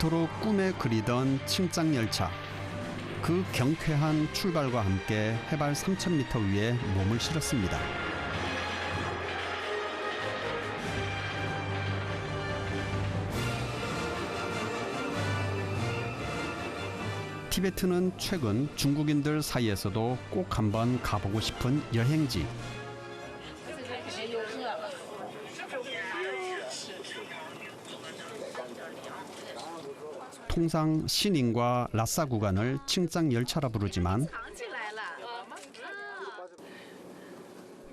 그토록 꿈에 그리던 칭짱열차. 그 경쾌한 출발과 함께 해발 3,000m 위에 몸을 실었습니다. 티베트는 최근 중국인들 사이에서도 꼭 한번 가보고 싶은 여행지. 통상 시닝과 라싸 구간을 칭짱열차라 부르지만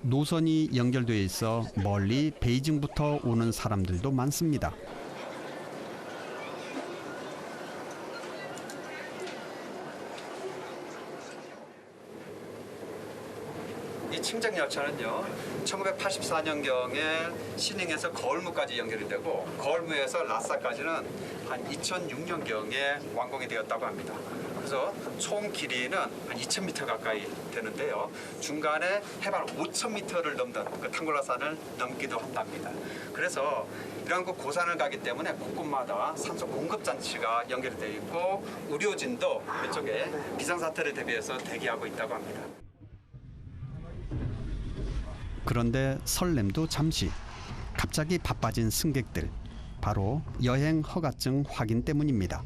노선이 연결되어 있어 멀리 베이징부터 오는 사람들도 많습니다. 이 칭짱열차는요, 1984년경에 시닝에서 거울무까지 연결이 되고 거울무에서 라싸까지는 한 2006년경에 완공이 되었다고 합니다. 그래서 총 길이는 한 2,000m 가까이 되는데요. 중간에 해발 5,000m를 넘는 그 탕골라산을 넘기도 한답니다. 그래서 이런 그 고산을 가기 때문에 곳곳마다 산소 공급 장치가 연결되어 있고 의료진도 이쪽에 비상사태를 대비해서 대기하고 있다고 합니다. 그런데 설렘도 잠시. 갑자기 바빠진 승객들. 바로 여행 허가증 확인 때문입니다.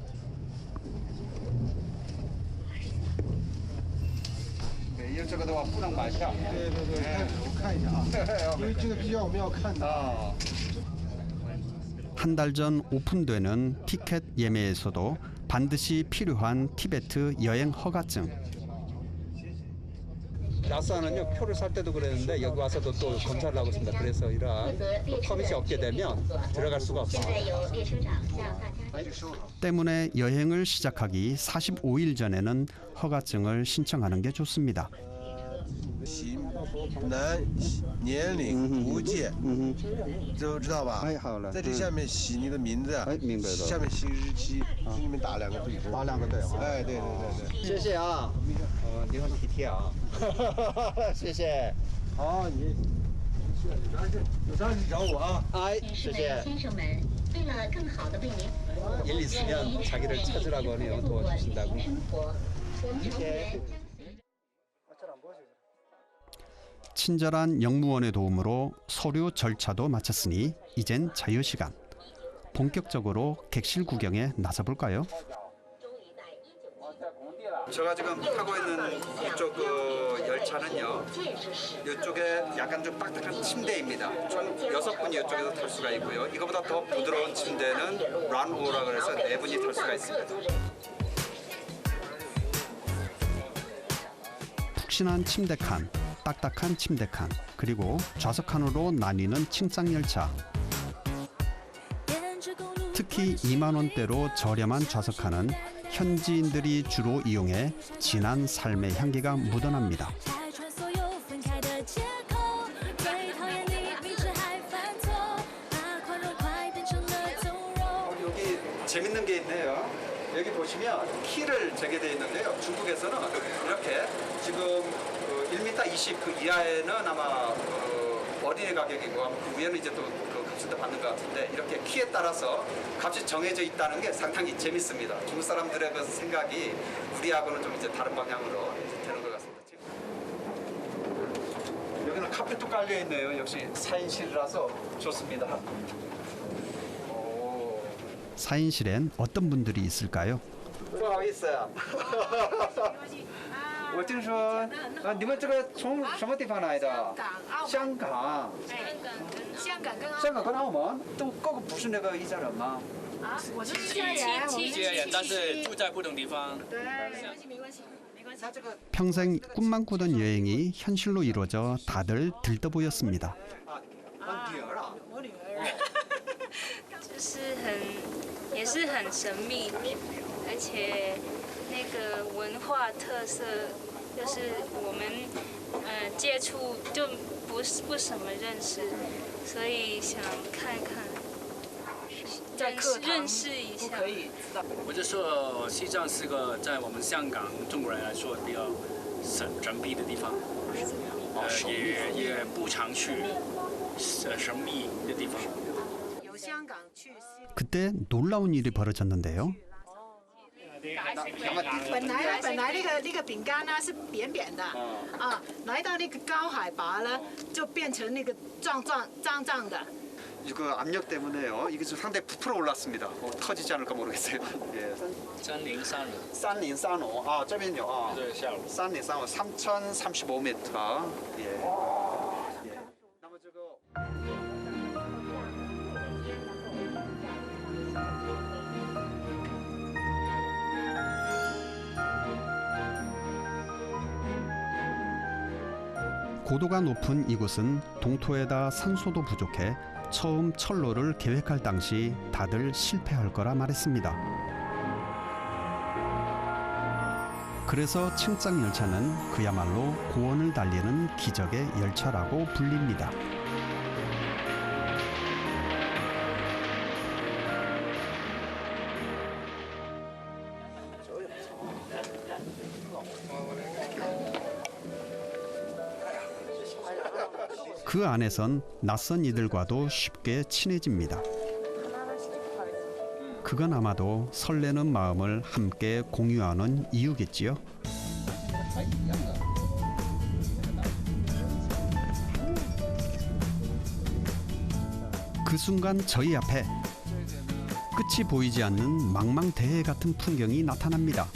한 달 전 오픈되는 티켓 예매에서도 반드시 필요한 티베트 여행 허가증. 라싸는요, 표를 살 때도 그랬는데 여기 와서도 또 검사를 하고 있습니다. 그래서 이러한 퍼밋이 없게 되면 들어갈 수가 없습니다. 때문에 여행을 시작하기 45일 전에는 허가증을 신청하는 게 좋습니다. 男年龄无界知道吧？哎，好了。在这下面写你的名字，哎，明白了。下面写日期，这里面打2个对，打2个对。哎，对对对对。谢谢啊，你很体贴啊，谢谢。好，你有啥你找我啊。哎，谢谢。先生们，为了更好的为您服务， 일 있으면 자기를 찾으라고 하네요. 도와주신다고. 生活，我们成员 친절한 영무원의 도움으로 서류 절차도 마쳤으니 이젠 자유시간. 본격적으로 객실 구경에 나서볼까요? 제가 지금 타고 있는 이쪽 그 열차는요, 이쪽에 약간 좀 딱딱한 침대입니다. 총 6분이 이쪽에서 탈 수가 있고요. 이거보다 더 부드러운 침대는 란오라 그래서 4분이 탈 수가 있습니다. 푹신한 침대 칸, 딱딱한 침대 칸, 그리고 좌석 칸으로 나뉘는 칭짱열차. 특히 2만 원대로 저렴한 좌석 칸은 현지인들이 주로 이용해 진한 삶의 향기가 묻어납니다. 여기 재밌는 게 있네요. 여기 보시면 키를 재게되어 있는데요. 중국에서는 이렇게 지금 1m 20 그 이하에는 아마 어린이 가격이고 그 위에는 이제 또 그 값을 더 받는 것 같은데 이렇게 키에 따라서 값이 정해져 있다는 게 상당히 재밌습니다. 중국 사람들의 그 생각이 우리하고는 좀 이제 다른 방향으로 되는 것 같습니다. 여기는 카펫도 깔려 있네요. 역시 4인실이라서 좋습니다. 사인실엔 어떤 분들이 있을까요? 不好意思啊，我听说啊，你们这个从什么地方来的？香港。香港跟澳门都各个不是那个一家人吗？啊，我是亲戚人，但是住在不同地方。对，没关系。 평생 꿈만 꾸던 여행이 현실로 이루어져 다들 들떠 보였습니다. 女儿啊，我女儿。就是也是很神秘，而且那个文化特色，就是我们接触就不什么认识，所以想看看，认识一下。我就说西藏是个在我们香港中国人来说比较神秘的地方，也不常去神秘的地方。 그때 이때 놀라운 일이 벌어졌는데요. 本来那个饼干呢是扁扁的，来到那个高海拔呢，就变成那个胀的。 그 압력 때문에요. 이게 좀 상당히 부풀어 올랐습니다. 터지지 않을까 모르겠어요. 예. 3035. 아, 这边有啊. 3035 3035m. 예. 예. 那么这个 고도가 높은 이곳은 동토에다 산소도 부족해 처음 철로를 계획할 당시 다들 실패할 거라 말했습니다. 그래서 칭짱 열차는 그야말로 고원을 달리는 기적의 열차라고 불립니다. 그 안에선 낯선 이들과도 쉽게 친해집니다. 그건 아마도 설레는 마음을 함께 공유하는 이유겠지요. 그 순간 저희 앞에 끝이 보이지 않는 망망대해 같은 풍경이 나타납니다.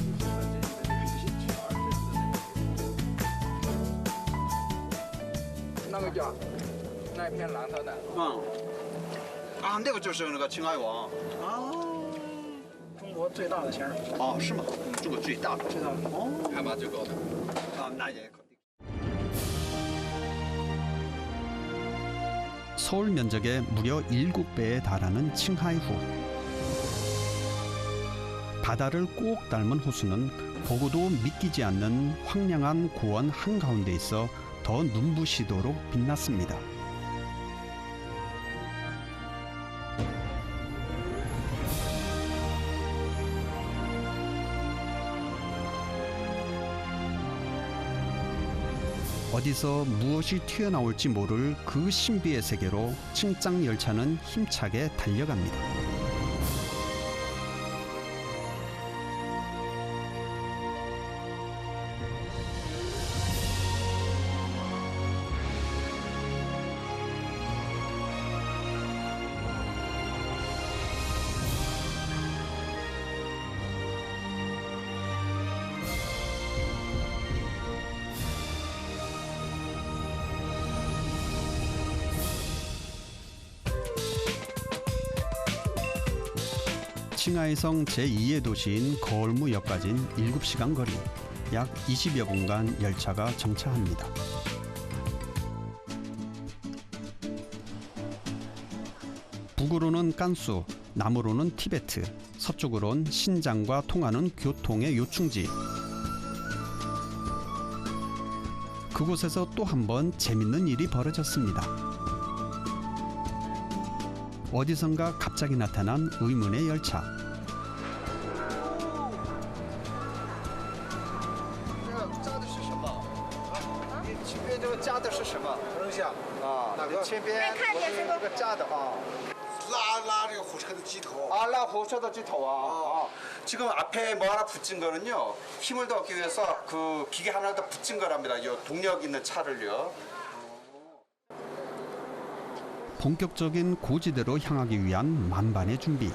아, 那个就是那个青海王。中国最大的仙人掌。哦，是吗？中国最大的。最大的。哦，海拔最高的。啊，那也可以。 서울 면적의 무려 7배에 달하는 칭하이후. 바다를 꼭 닮은 호수는 보고도 믿기지 않는 황량한 고원 한가운데 있어 더 눈부시도록 빛났습니다. 어디서 무엇이 튀어나올지 모를 그 신비의 세계로 칭짱 열차는 힘차게 달려갑니다. 칭하이성 제2의 도시인 거울무역까지는 7시간 거리, 약 20여 분간 열차가 정차합니다. 북으로는 깐수, 남으로는 티베트, 서쪽으론 신장과 통하는 교통의 요충지. 그곳에서 또 한 번 재밌는 일이 벌어졌습니다. 어디선가 갑자기 나타난 의문의 열차. 加的是什么？你前面这个加的是什么？等一下，啊，哪个？前边这个加的啊。 拉这个火车的机头。 아, 라火车的 机头啊. 지금 앞에 뭐 하나 붙인 거는요. 힘을 더 얻기 위해서 그 기계 하나 더 붙인 거랍니다. 요 동력 있는 차를요. 본격적인 고지대로 향하기 위한 만반의 준비.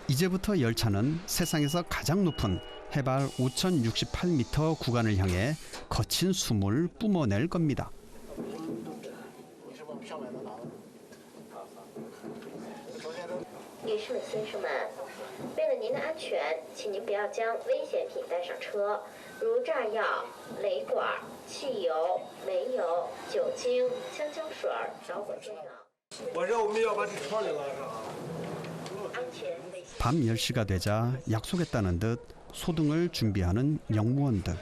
이제부터 열차는 세상에서 가장 높은 해발 5,068m 구간을 향해 거친 숨을 뿜어낼 겁니다. 女士们、先生们，为了您的安全，请您不要将危险品带上车，如炸药、雷管、汽油、煤油、酒精、香蕉水、着火箭药。我说我们要把这车里拉上。 安全危险。 밤 10시가 되자 약속했다는 듯 소등을 준비하는 영무원들.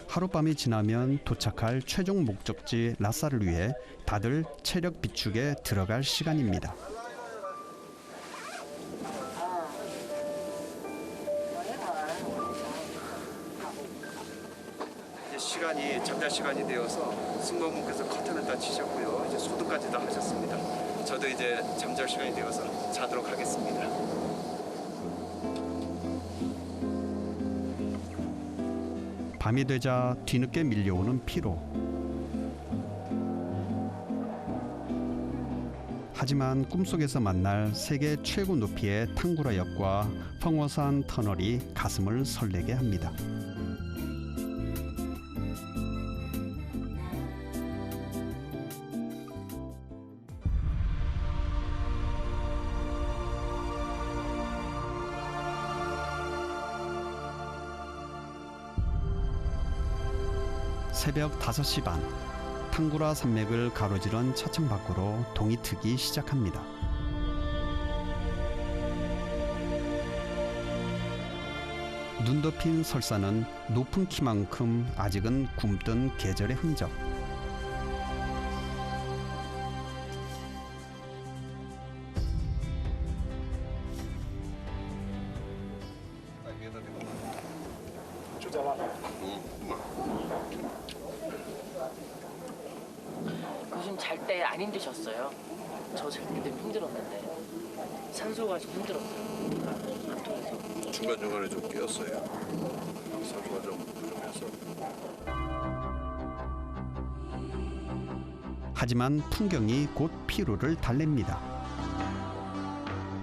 하룻밤이 지나면 도착할 최종 목적지 라사를 위해 다들 체력 비축에 들어갈 시간입니다. 시간이 잠잘 시간이 되어서 승무원분께서 커튼을 다 치셨고요. 이제 소등까지 다 하셨습니다. 저도 이제 잠잘 시간이 되어서 자도록 하겠습니다. 밤이 되자 뒤늦게 밀려오는 피로. 하지만 꿈속에서 만날 세계 최고 높이의 탕구라역과 펑워산 터널이 가슴을 설레게 합니다. 새벽 5시 반, 탕구라 산맥을 가로지른 차창 밖으로 동이 트기 시작합니다. 눈 덮인 설산은 높은 키만큼 아직은 굼뜬 계절의 흔적. 요즘 잘 때 안 힘드셨어요? 저 잘 때 힘들었는데 산소가 좀 힘들었어요. 안 통해서. 중간중간에 좀 끼었어요. 산소가 좀 부족해서. 하지만 풍경이 곧 피로를 달랩니다.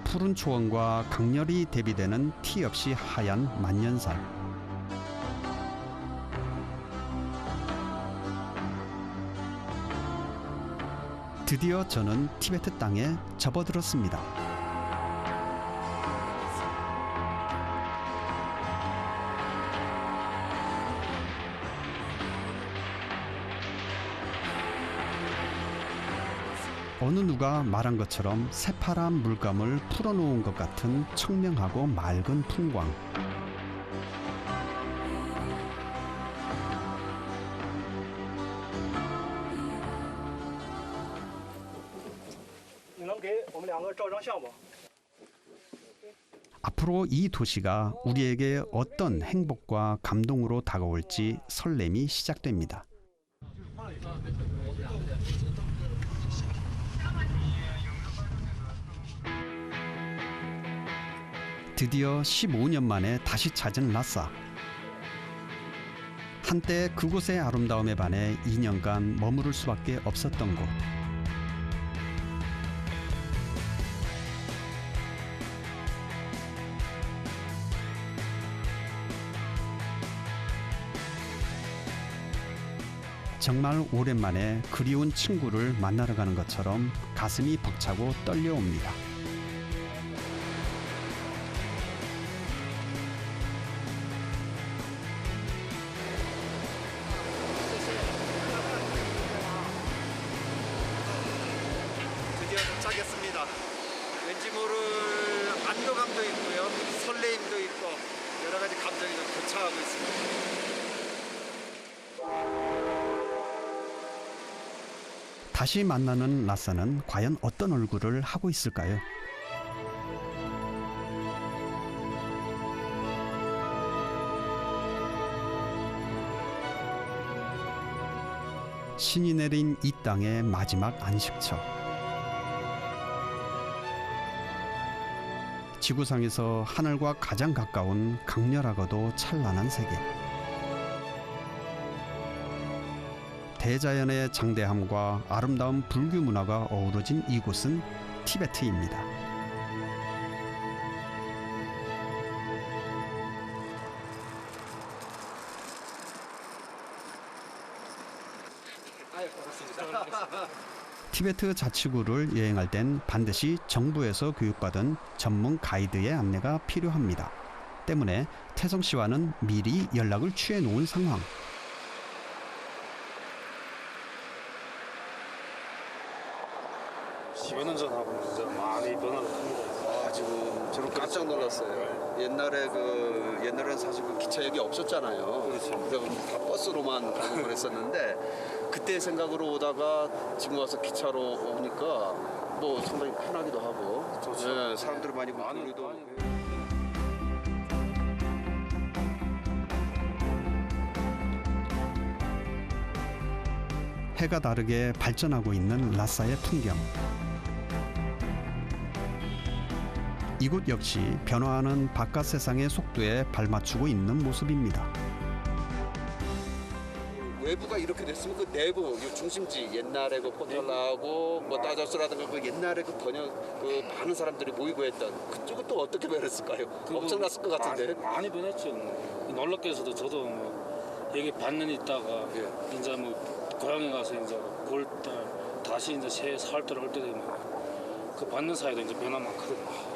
푸른 초원과 강렬히 대비되는 티 없이 하얀 만년살. 드디어 저는 티베트 땅에 접어들었습니다. 어느 누가 말한 것처럼 새파란 물감을 풀어놓은 것 같은 청명하고 맑은 풍광. 앞으로 이 도시가 우리에게 어떤 행복과 감동으로 다가올지 설렘이 시작됩니다. 드디어 15년 만에 다시 찾은 라싸. 한때 그곳의 아름다움에 반해 2년간 머무를 수밖에 없었던 곳. 정말 오랜만에 그리운 친구를 만나러 가는 것처럼 가슴이 벅차고 떨려옵니다. 드디어 도착했습니다. 왠지 모를 안도감도 있고요, 설레임도 있고 여러 가지 감정이 좀 교차하고 있습니다. 다시 만나는 라싸는 과연 어떤 얼굴을 하고 있을까요? 신이 내린 이 땅의 마지막 안식처. 지구상에서 하늘과 가장 가까운 강렬하고도 찬란한 세계. 대자연의 장대함과 아름다운 불교 문화가 어우러진 이곳은 티베트입니다. 티베트 자치구를 여행할 땐 반드시 정부에서 교육받은 전문 가이드의 안내가 필요합니다. 때문에 태성 씨와는 미리 연락을 취해 놓은 상황. 몇 년 전하고 진짜 많이 변화가 큽니다. 지금 저는 깜짝 놀랐어요. 옛날에는 사실 그 기차역이 없었잖아요. 그래서 다 버스로만 가고 그랬었는데 그때 생각으로 오다가 지금 와서 기차로 오니까 뭐 상당히 편하기도 하고 네, 사람들 많이 우리도 해가 다르게 발전하고 있는 라싸의 풍경. 이곳 역시 변화하는 바깥 세상의 속도에 발맞추고 있는 모습입니다. 외부가 이렇게 됐으면 그 내부 이 중심지 옛날에 그 포털라하고 뭐 따저스라든가 그 옛날에 그 번역 그 많은 사람들이 모이고 했던 그쪽은 또 어떻게 변했을까요? 엄청났을 것 같은데. 많이 변했죠. 놀랍게서도 저도 뭐 여기 반년 있다가 이제 뭐 고향에 가서 이제 9월달 다시 이제 새해 4월달 올 때 되면 그 반년 사이도 이제 변화 많거든요.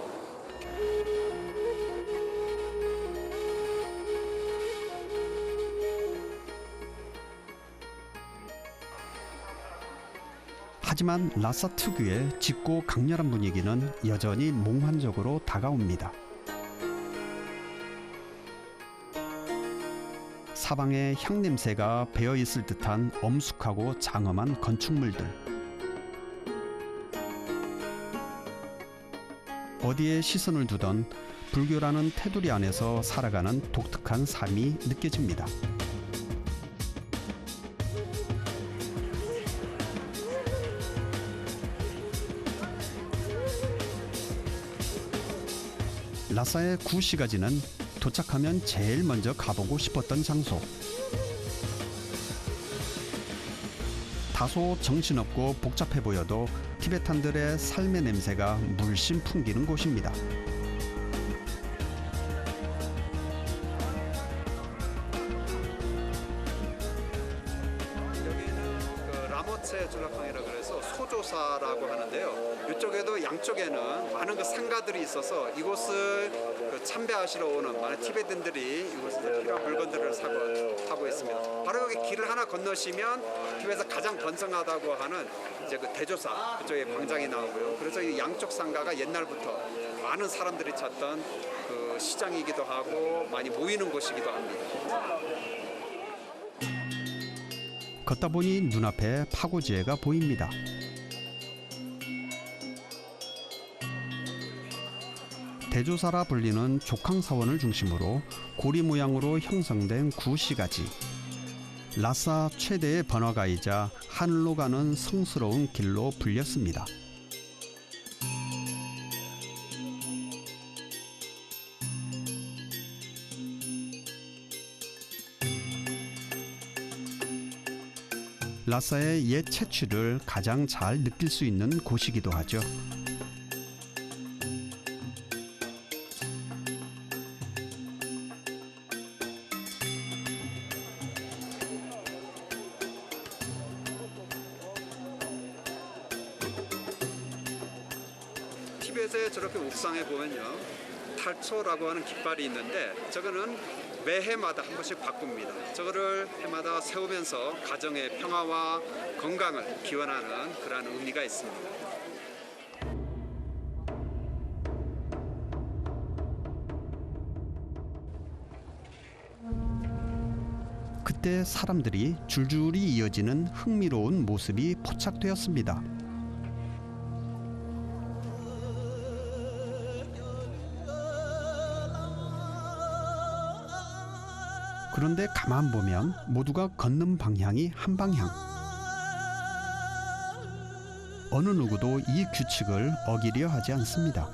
하지만 라싸 특유의 짙고 강렬한 분위기는 여전히 몽환적으로 다가옵니다. 사방에 향냄새가 배어있을 듯한 엄숙하고 장엄한 건축물들. 어디에 시선을 두던 불교라는 테두리 안에서 살아가는 독특한 삶이 느껴집니다. 라싸의 구시가지는 도착하면 제일 먼저 가보고 싶었던 장소. 다소 정신없고 복잡해 보여도 티베탄들의 삶의 냄새가 물씬 풍기는 곳입니다. 여기는 그 라모체 줄라팡이라고 그래서 소조사라고 하는데요. 이쪽에도 양쪽에는 많은 그 상가들이 있어서 이곳을 그 참배하시러 오는 많은 티베탄들이 이곳에서 필요한 물건들을 사고 있습니다. 바로 여기 길을 하나 건너시면 티베트에서 가장 번성하다고 하는 이제 그 대조사 그쪽에 광장이 나오고요. 그래서 이 양쪽 상가가 옛날부터 많은 사람들이 찾던 그 시장이기도 하고 많이 모이는 곳이기도 합니다. 걷다 보니 눈앞에 파고지회가 보입니다. 대조사라 불리는 족항사원을 중심으로 고리 모양으로 형성된 구시가지. 라싸 최대의 번화가이자 하늘로 가는 성스러운 길로 불렸습니다. 라싸의 옛 채취를 가장 잘 느낄 수 있는 곳이기도 하죠. 티벳에 저렇게 옥상에 보면요, 탈초라고 하는 깃발이 있는데 저거는 매해마다 한 번씩 바꿉니다. 저거를 해마다 세우면서 가정의 평화와 건강을 기원하는 그러한 의미가 있습니다. 그때 사람들이 줄줄이 이어지는 흥미로운 모습이 포착되었습니다. 그런데 가만 보면 모두가 걷는 방향이 한 방향. 어느 누구도 이 규칙을 어기려 하지 않습니다.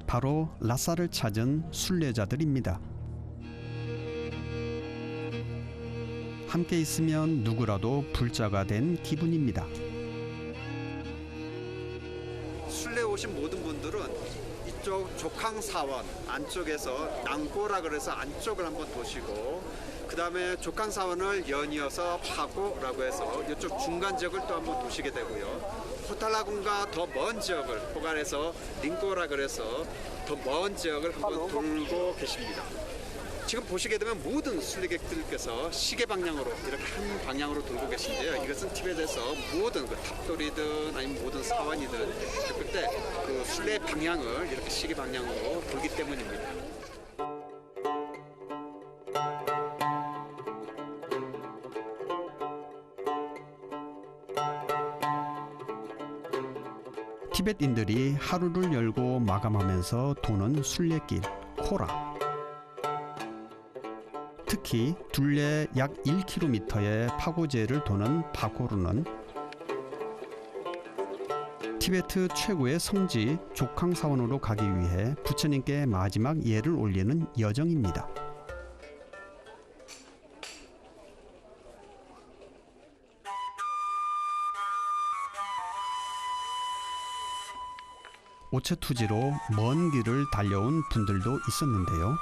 바로 라싸를 찾은 순례자들입니다. 함께 있으면 누구라도 불자가 된 기분입니다. 순례 오신 모든 분들은 이쪽 족항사원 안쪽에서 낭고라 그래서 안쪽을 한번 도시고, 그 다음에 족항사원을 연이어서 파고라고 해서 이쪽 중간 지역을 또 한번 도시게 되고요. 포탈라군과 더 먼 지역을 포괄해서 링고라 그래서 더 먼 지역을 한번 돌고 계십니다. 지금 보시게 되면 모든 순례객들께서 시계 방향으로 이렇게 한 방향으로 돌고 계신데요. 이것은 티벳에서 모든 그 탑돌이든 아니면 모든 사원이든 그때 그 순례 방향을 이렇게 시계 방향으로 돌기 때문입니다. 티벳인들이 하루를 열고 마감하면서 도는 순례길 코라. 특히 둘레 약 1km의 파고제를 도는 파고르는 티베트 최고의 성지 족항사원으로 가기 위해 부처님께 마지막 예를 올리는 여정입니다. 오체투지로 먼 길을 달려온 분들도 있었는데요.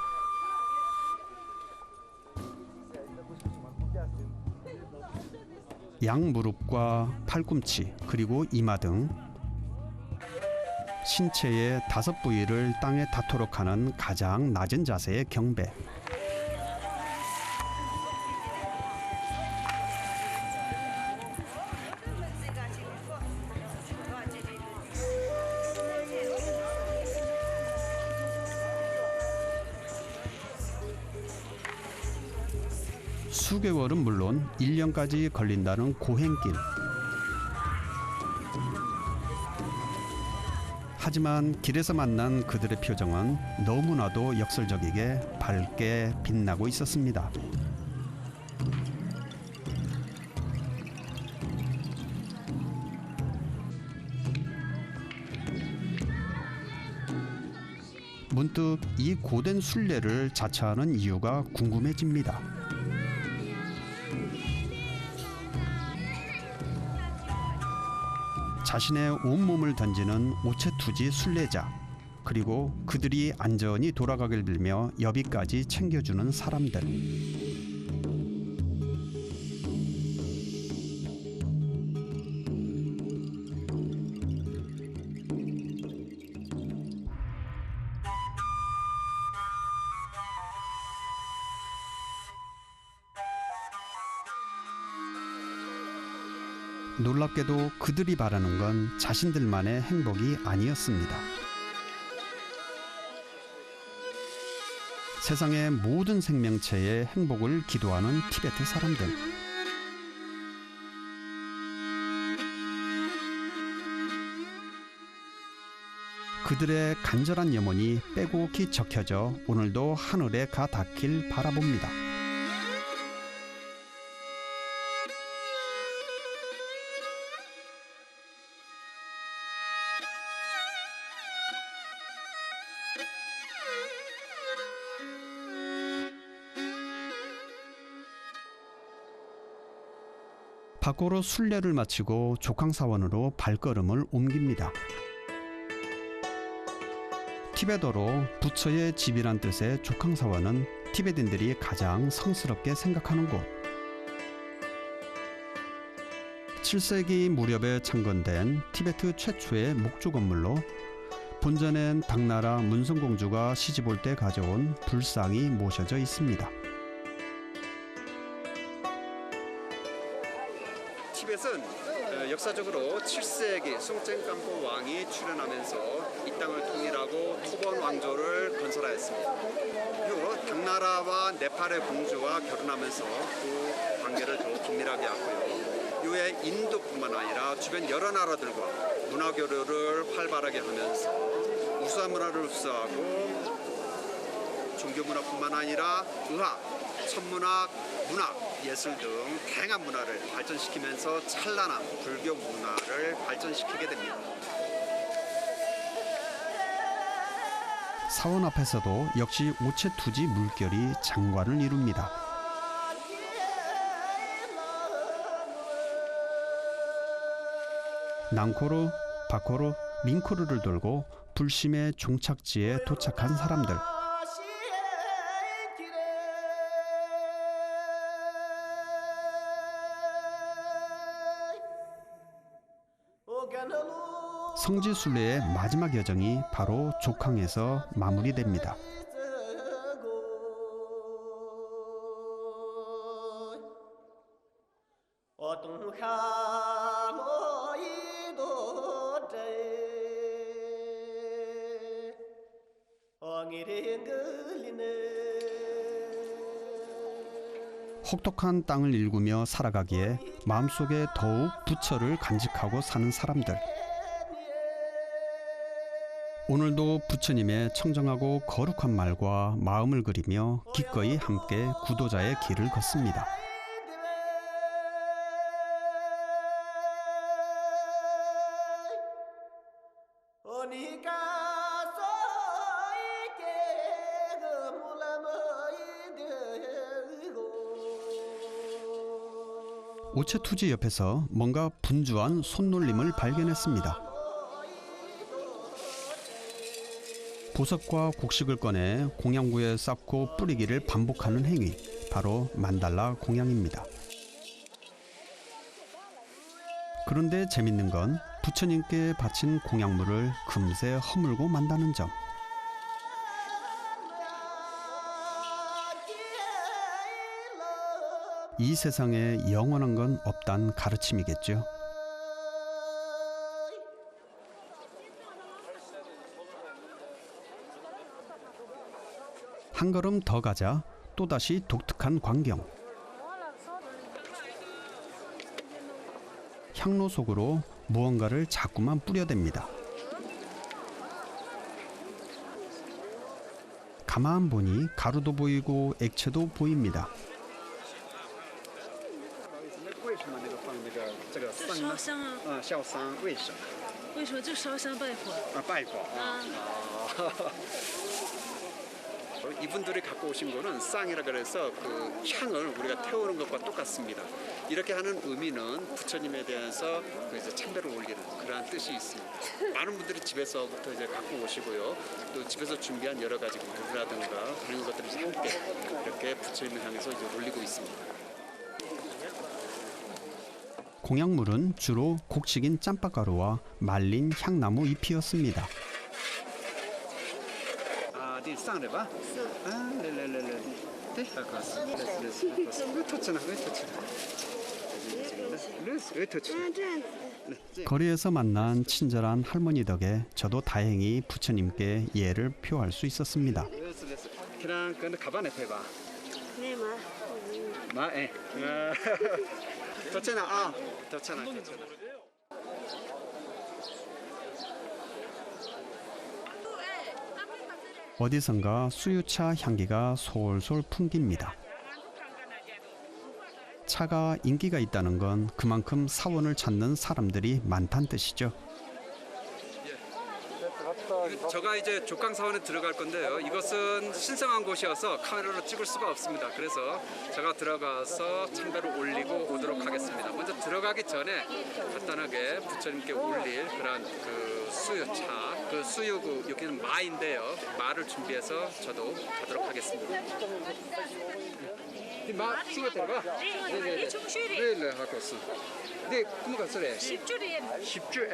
양무릎과 팔꿈치 그리고 이마 등 신체의 5부위를 땅에 닿도록 하는 가장 낮은 자세의 경배. 수개월은 물론 1년까지 걸린다는 고행길. 하지만 길에서 만난 그들의 표정은 너무나도 역설적이게 밝게 빛나고 있었습니다. 문득 이 고된 순례를 자처하는 이유가 궁금해집니다. 자신의 온몸을 던지는 오체투지 순례자, 그리고 그들이 안전히 돌아가길 빌며 여비까지 챙겨주는 사람들. 놀랍게도 그들이 바라는 건 자신들만의 행복이 아니었습니다. 세상의 모든 생명체의 행복을 기도하는 티베트 사람들. 그들의 간절한 염원이 빼곡히 적혀져 오늘도 하늘에 가 닿길 바라봅니다. 파고르 순례를 마치고 족항사원으로 발걸음을 옮깁니다. 티베트어로 부처의 집이란 뜻의 족항사원은 티베트인들이 가장 성스럽게 생각하는 곳. 7세기 무렵에 창건된 티베트 최초의 목조 건물로 본전엔 당나라 문성공주가 시집올 때 가져온 불상이 모셔져 있습니다. 티벳은 역사적으로 7세기 숭쨘kampo 왕이 출현하면서 이 땅을 통일하고 토번 왕조를 건설하였습니다. 이후 당나라와 네팔의 공주와 결혼하면서 그 관계를 더욱 긴밀하게 하고요. 이후에 인도뿐만 아니라 주변 여러 나라들과 문화 교류를 활발하게 하면서 우수한 문화를 흡수하고 종교 문화뿐만 아니라 의학, 천문학, 문학, 예술 등 다양한 문화를 발전시키면서 찬란한 불교 문화를 발전시키게 됩니다. 사원 앞에서도 역시 오체투지 물결이 장관을 이룹니다. 낭코르, 바코르, 밍코르를 돌고 불심의 종착지에 도착한 사람들. 성지순례의 마지막 여정이 바로 족항에서 마무리됩니다. 혹독한 땅을 일구며 살아가기에 마음속에 더욱 부처를 간직하고 사는 사람들. 오늘도 부처님의 청정하고 거룩한 말과 마음을 그리며 기꺼이 함께 구도자의 길을 걷습니다. 오체투지 옆에서 뭔가 분주한 손놀림을 발견했습니다. 보석과 곡식을 꺼내 공양구에 쌓고 뿌리기를 반복하는 행위, 바로 만달라 공양입니다. 그런데 재밌는 건 부처님께 바친 공양물을 금세 허물고 만다는 점. 이 세상에 영원한 건 없단 가르침이겠죠. 한 걸음 더 가자 또다시 독특한 광경. 향로 속으로 무언가를 자꾸만 뿌려댑니다. 가만 보니 가루도 보이고 액체도 보입니다. 为什么那个放那个这个香呢？烧香啊！烧香为什么？为什么就烧香拜佛？拜佛啊。 이분들이 갖고 오신 거는 쌍이라 그래서 그 향을 우리가 태우는 것과 똑같습니다. 이렇게 하는 의미는 부처님에 대해서 그 이제 참배를 올리는 그러한 뜻이 있습니다. 많은 분들이 집에서부터 이제 갖고 오시고요. 또 집에서 준비한 여러 가지 물이라든가 그런 것들을 함께 이렇게 부처님을 향해서 이제 올리고 있습니다. 공양물은 주로 곡식인 짬밥가루와 말린 향나무 잎이었습니다. 对，上来吧。啊，来，对，好，왜 터치나? 왜 터치나? 거리에서 만난 친절한 할머니 덕에 저도 다행히 부처님께 예를 표할 수 있었습니다. 그냥 그 가방에 대봐. 네, 마, 예. 터치나, 아, 터치나. 어디선가 수유차 향기가 솔솔 풍깁니다. 차가 인기가 있다는 건 그만큼 사원을 찾는 사람들이 많다는 뜻이죠. 제가 이제 족강사원에 들어갈 건데요. 이것은 신성한 곳이어서 카메라로 찍을 수가 없습니다. 그래서 제가 들어가서 참배를 올리고 오도록 하겠습니다. 먼저 들어가기 전에 간단하게 부처님께 올릴 그런 그 수유차, 그 수유 여기는 마인데요. 마를 준비해서 저도 가도록 하겠습니다. 마 수가 들어가? 네, 하고 있어. 네, 그럼 가서래. 10줄이에요. 10줄,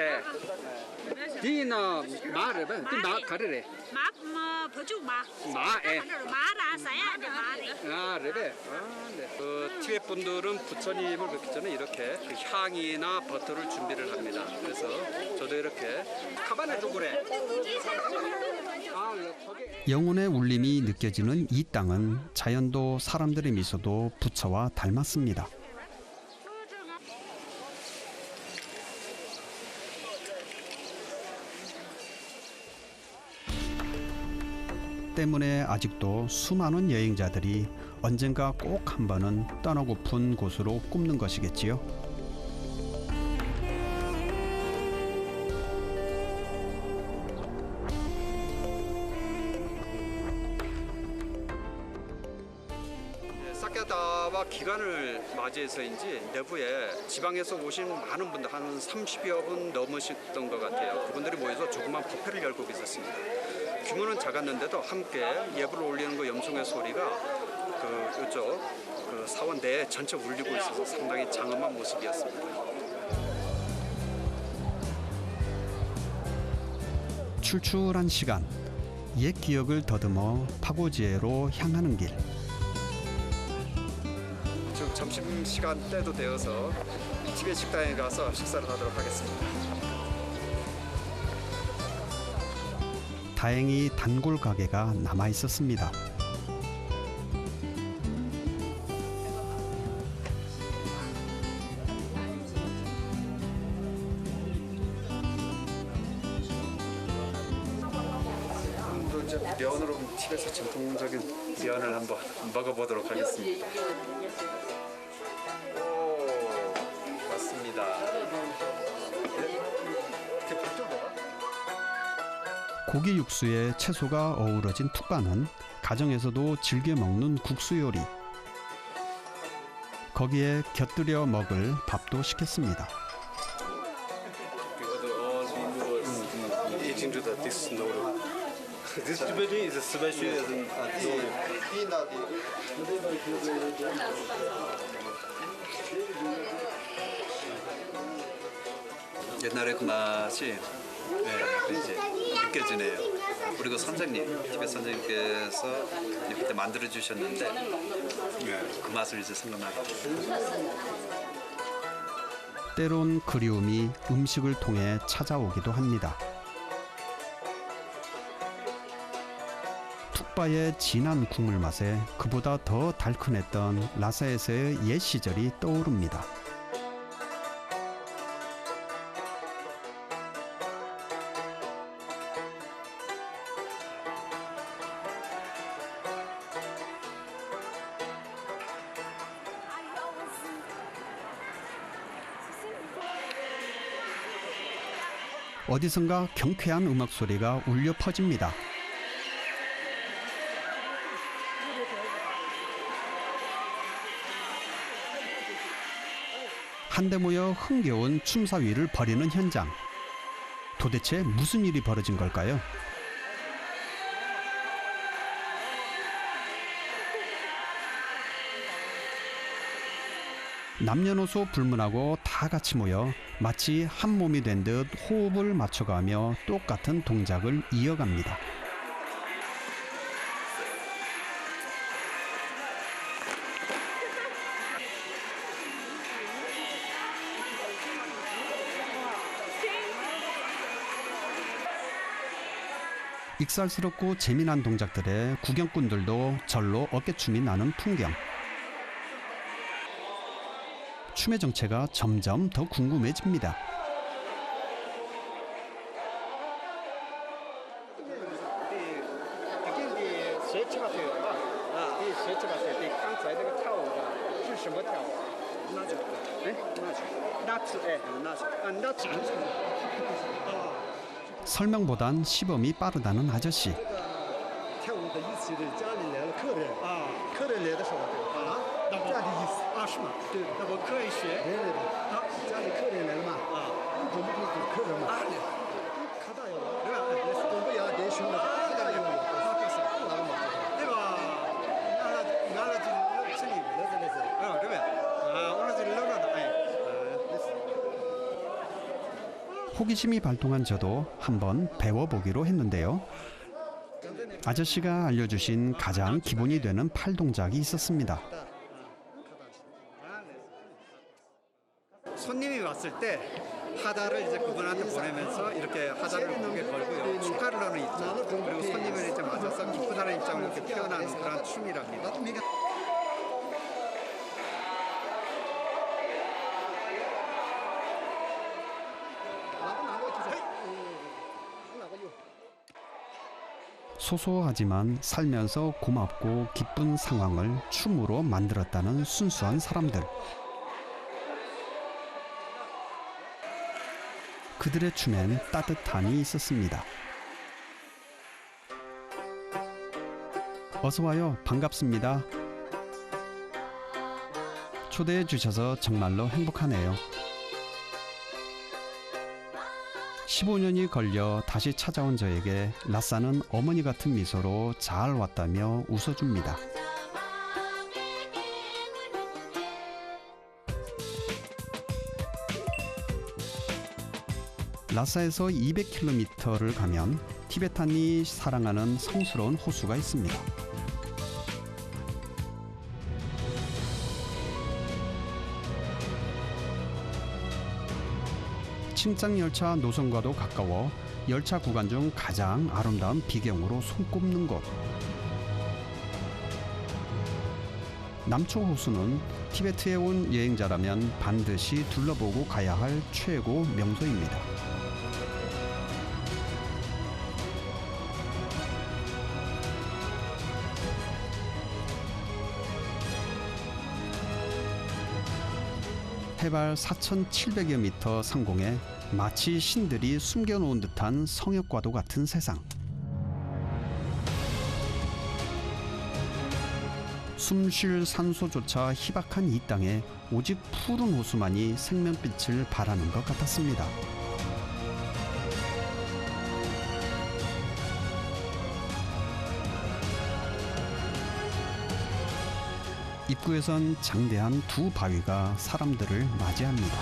디나 마를 봐. 마 가르래. 마, 버죽 마. 마에. 마라, 사야한테 마래. 아, 그래. 아, 네. 그 티베트 분들은 부처님을 뵙기 전에 이렇게 그 향이나 버터를 준비를 합니다. 그래서 저도 이렇게 가방에 두고 그래. 영혼의 울림이 느껴지는 이 땅은 자연도 사람들의 미소도 부처와 닮았습니다. 때문에 아직도 수많은 여행자들이 언젠가 꼭 한 번은 떠나고픈 곳으로 꼽는 것이겠지요. 사케다와 기간을 맞이해서인지 내부에 지방에서 오신 많은 분들 한 30여 분 넘으셨던 것 같아요. 그분들이 모여서 조그만 뷔페를 열고 있었습니다. 규모는 작았는데도 함께 예불을 올리는 그 염송의 소리가 그 이쪽 그 사원 내에 전체 울리고 있어서 상당히 장엄한 모습이었습니다. 출출한 시간, 옛 기억을 더듬어 파고지에로 향하는 길. 지금 점심시간 때도 되어서 티베트 식당에 가서 식사를 하도록 하겠습니다. 다행히 단골 가게가 남아 있었습니다. 이제 면으로 집에서 전통적인 면을 한번 먹어보도록 하겠습니다. 오, 맞습니다. 고기 육수에 채소가 어우러진 툭바는 가정에서도 즐겨 먹는 국수 요리. 거기에 곁들여 먹을 밥도 시켰습니다. 옛날의 그 맛이 이제 느껴지네요. 그리고 선생님, 집에 선생님께서 그때 만들어 주셨는데 그 맛을 이제 생각나게 돼요. 때론 그리움이 음식을 통해 찾아오기도 합니다. 툭바의 진한 국물 맛에 그보다 더 달큰했던 라사에서의 옛 시절이 떠오릅니다. 어디선가 경쾌한 음악 소리가 울려 퍼집니다. 한데 모여 흥겨운 춤사위를 벌이는 현장. 도대체 무슨 일이 벌어진 걸까요? 남녀노소 불문하고 다 같이 모여 마치 한 몸이 된 듯 호흡을 맞춰가며 똑같은 동작을 이어갑니다. 익살스럽고 재미난 동작들에 구경꾼들도 절로 어깨춤이 나는 풍경. 춤의 정체가 점점 더 궁금해집니다. 설명보단 시범이 빠르다는 아저씨. 호기심이 발동한 저도 한번 배워보기로 했는데요. 아저씨가 알려주신 가장 기본이 되는 팔 동작이 있었습니다. 손님이 왔을 때 하다를 이제 그분한테 보내면서 이렇게 하다를 목에 걸고요. 축하를 하는 입장, 그리고 손님을 이제 맞아서 기쁘다는 입장을 이렇게 표현하는 그런 춤이랍니다. 소소하지만 살면서 고맙고 기쁜 상황을 춤으로 만들었다는 순수한 사람들. 그들의 춤엔 따뜻함이 있었습니다. 어서 와요. 반갑습니다. 초대해 주셔서 정말로 행복하네요. 15년이 걸려 다시 찾아온 저에게 라사는 어머니 같은 미소로 잘 왔다며 웃어줍니다. 라사에서 200km를 가면 티베탄이 사랑하는 성스러운 호수가 있습니다. 칭짱열차 노선과도 가까워 열차 구간 중 가장 아름다운 비경으로 손꼽는 곳. 남초호수는 티베트에 온 여행자라면 반드시 둘러보고 가야 할 최고 명소입니다. 해발 4,700여 미터 상공에 마치 신들이 숨겨놓은 듯한 성역과도 같은 세상. 숨쉴 산소조차 희박한 이 땅에 오직 푸른 호수만이 생명빛을 발하는 것 같았습니다. 입구에선 장대한 두 바위가 사람들을 맞이합니다.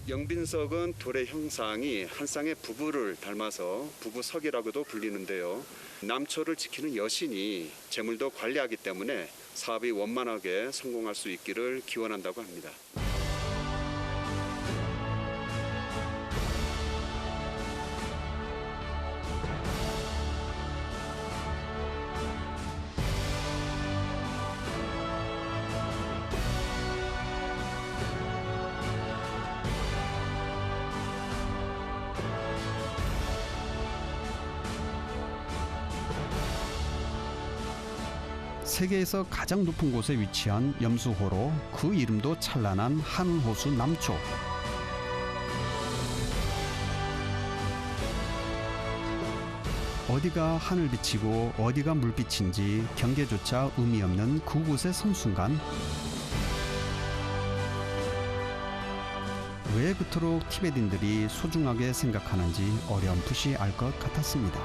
영빈석은 돌의 형상이 한 쌍의 부부를 닮아서 부부석이라고도 불리는데요. 남초를 지키는 여신이 재물도 관리하기 때문에 사업이 원만하게 성공할 수 있기를 기원한다고 합니다. 세계에서 가장 높은 곳에 위치한 염수호로 그 이름도 찬란한 하늘호수 남초. 어디가 하늘빛이고 어디가 물빛인지 경계조차 의미 없는 그곳에 선 순간 왜 그토록 티베트인들이 소중하게 생각하는지 어렴풋이 알 것 같았습니다.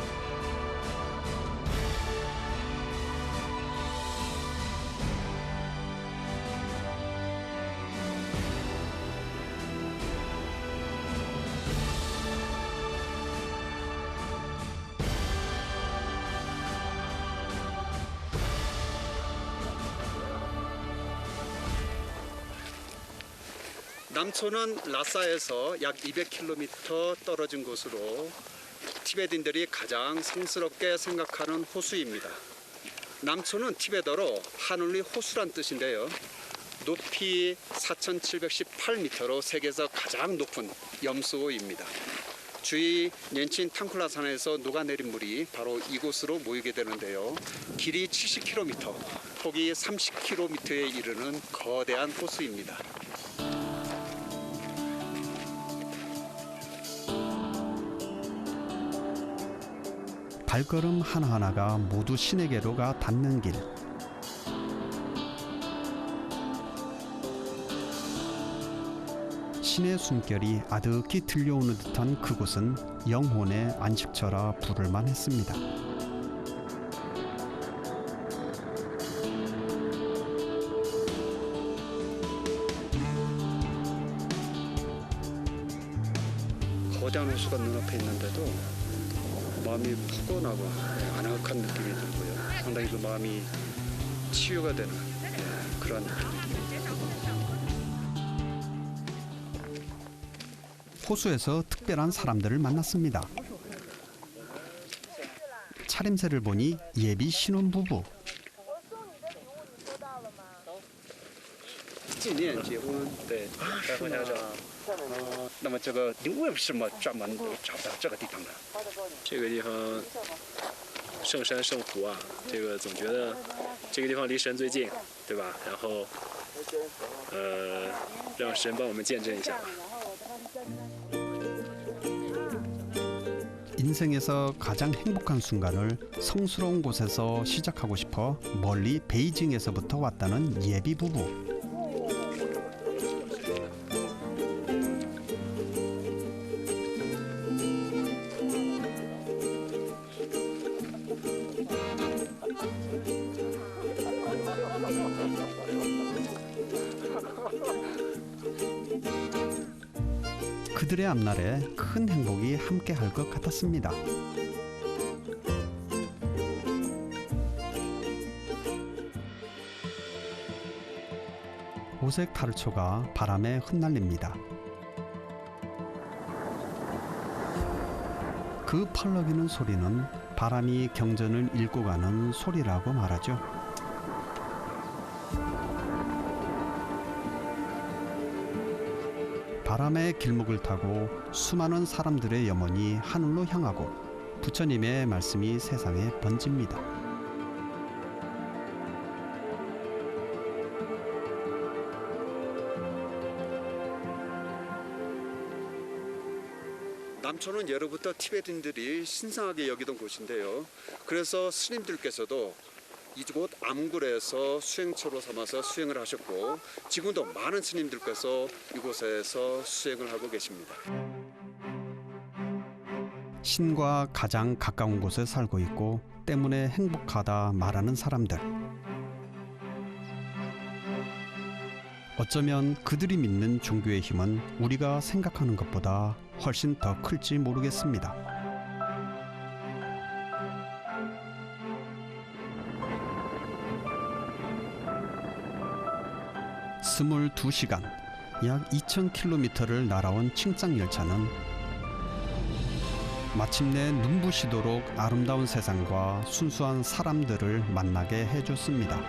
남초는 라싸에서 약 200km 떨어진 곳으로 티베트인들이 가장 성스럽게 생각하는 호수입니다. 남초는 티베트어로 하늘리 호수란 뜻인데요. 높이 4,718m로 세계에서 가장 높은 염수호입니다. 주위 년친 탕쿨라산에서 녹아내린 물이 바로 이곳으로 모이게 되는데요. 길이 70km, 폭이 30km에 이르는 거대한 호수입니다. 발걸음 하나하나가 모두 신에게로 가 닿는 길. 신의 숨결이 아득히 들려오는 듯한 그곳은 영혼의 안식처라 부를만 했습니다. 거대한 호수가 눈앞에 있는데도 마음이 포근하고 아늑한 느낌이 들고요. 상당히 그 마음이 치유가 되는 그런 호수에서 특별한 사람들을 만났습니다. 차림새를 보니 예비 신혼부부. 纪念结婚，对，带回家照。那么这个你为什么专门找到这个地方呢？这个地方圣山圣湖啊，这个总觉得这个地方离神最近，对吧？然后让神帮我们见证一下吧。 인생에서 가장 행복한 순간을 성스러운 곳에서 시작하고 싶어 멀리 베이징에서부터 왔다는 예비 부부. 그들의 앞날에 큰 행복이 함께할 것 같았습니다. 오색 타르초가 바람에 흩날립니다. 그 펄럭이는 소리는 바람이 경전을 읽고 가는 소리라고 말하죠. 바람의 길목을 타고 수많은 사람들의 염원이 하늘로 향하고 부처님의 말씀이 세상에 번집니다. 남촌은 예로부터 티베트인들이 신성하게 여기던 곳인데요. 그래서 스님들께서도 이곳 암굴에서 수행처로 삼아서 수행을 하셨고 지금도 많은 스님들께서 이곳에서 수행을 하고 계십니다. 신과 가장 가까운 곳에 살고 있고 때문에 행복하다 말하는 사람들. 어쩌면 그들이 믿는 종교의 힘은 우리가 생각하는 것보다 훨씬 더 클지 모르겠습니다. (22시간) 약 2,000km를 날아온 칭짱열차는 마침내 눈부시도록 아름다운 세상과 순수한 사람들을 만나게 해줬습니다.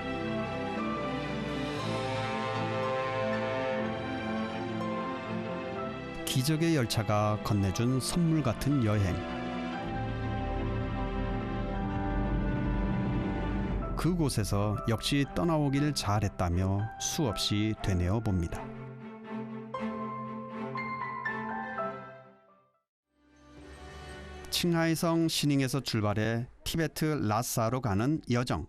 기적의 열차가 건네준 선물 같은 여행. 그곳에서 역시 떠나오길 잘했다며 수없이 되뇌어 봅니다. 칭하이성 시닝에서 출발해 티베트 라사로 가는 여정.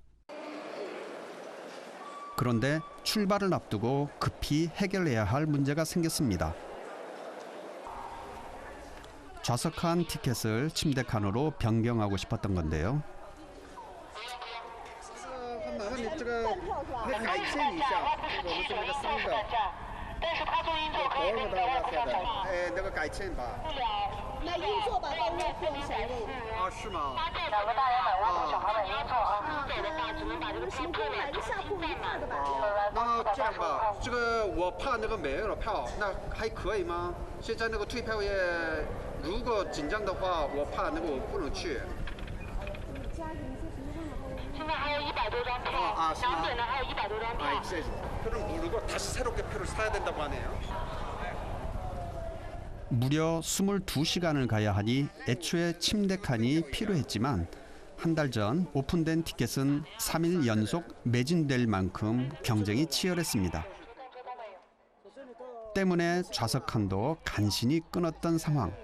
그런데 출발을 앞두고 급히 해결해야 할 문제가 생겼습니다. 좌석 티켓을 침대 칸으로 변경하고 싶었던 건데요. 那硬座吧，到那不用谁位。啊，是吗？ 2个大人买外国小孩买硬座啊，对的，只能把这个乘客买个下铺一块的吧。那这样吧，这个我怕那个没有了票，那还可以吗？现在那个退票也，如果紧张的话，我怕那个我不能去。现在还有100多张票，2点的还有100多张票。 표를 모르고 다시 새롭게 표를 사야 된다고 하네요. 무려 22시간을 가야 하니 애초에 침대 칸이 필요했지만 한 달 전 오픈된 티켓은 3일 연속 매진될 만큼 경쟁이 치열했습니다. 때문에 좌석 칸도 간신히 끊었던 상황.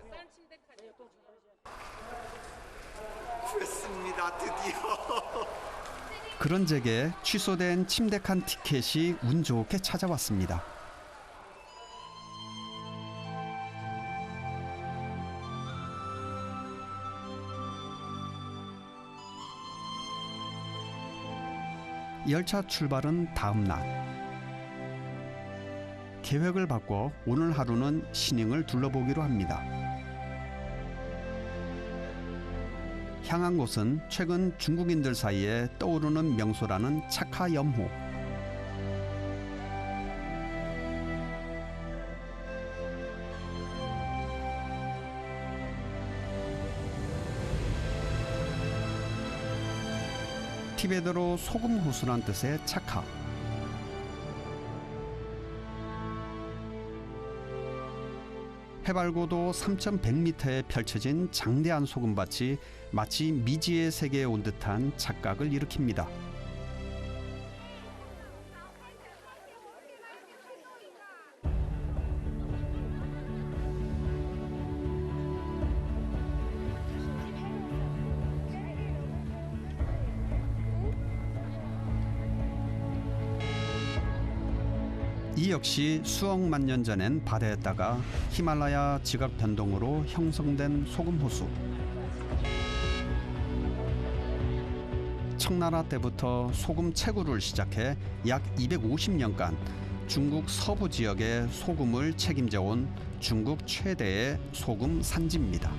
구했습니다, 드디어. 그런 제게 취소된 침대 칸 티켓이 운 좋게 찾아왔습니다. 열차 출발은 다음 날. 계획을 바꿔 오늘 하루는 시닝을 둘러보기로 합니다. 향한 곳은 최근 중국인들 사이에 떠오르는 명소라는 차카 염호. 티베트로 소금 호수란 뜻의 차카. 해발고도 3,100m에 펼쳐진 장대한 소금밭이 마치 미지의 세계에 온 듯한 착각을 일으킵니다. 이 역시 수억만 년 전엔 바다였다가 히말라야 지각 변동으로 형성된 소금호수. 청나라 때부터 소금 채굴을 시작해 약 250년간 중국 서부 지역의 소금을 책임져온 중국 최대의 소금 산지입니다.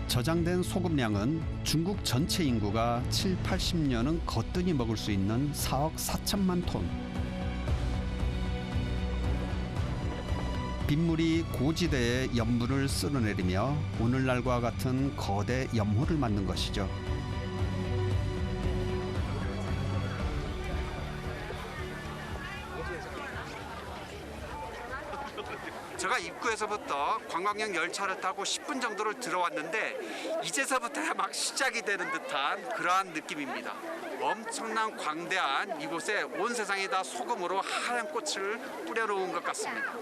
저장된 소금량은 중국 전체 인구가 7, 80년은 거뜬히 먹을 수 있는 4억 4천만 톤. 빗물이 고지대의 염물을 쓸어내리며 오늘날과 같은 거대 염호를 만든 것이죠. 제가 입구에서부터 관광용 열차를 타고 10분 정도를 들어왔는데 이제서부터야 막 시작이 되는 듯한 그러한 느낌입니다. 엄청난 광대한 이곳에 온 세상이 다 소금으로 하얀 꽃을 뿌려놓은 것 같습니다.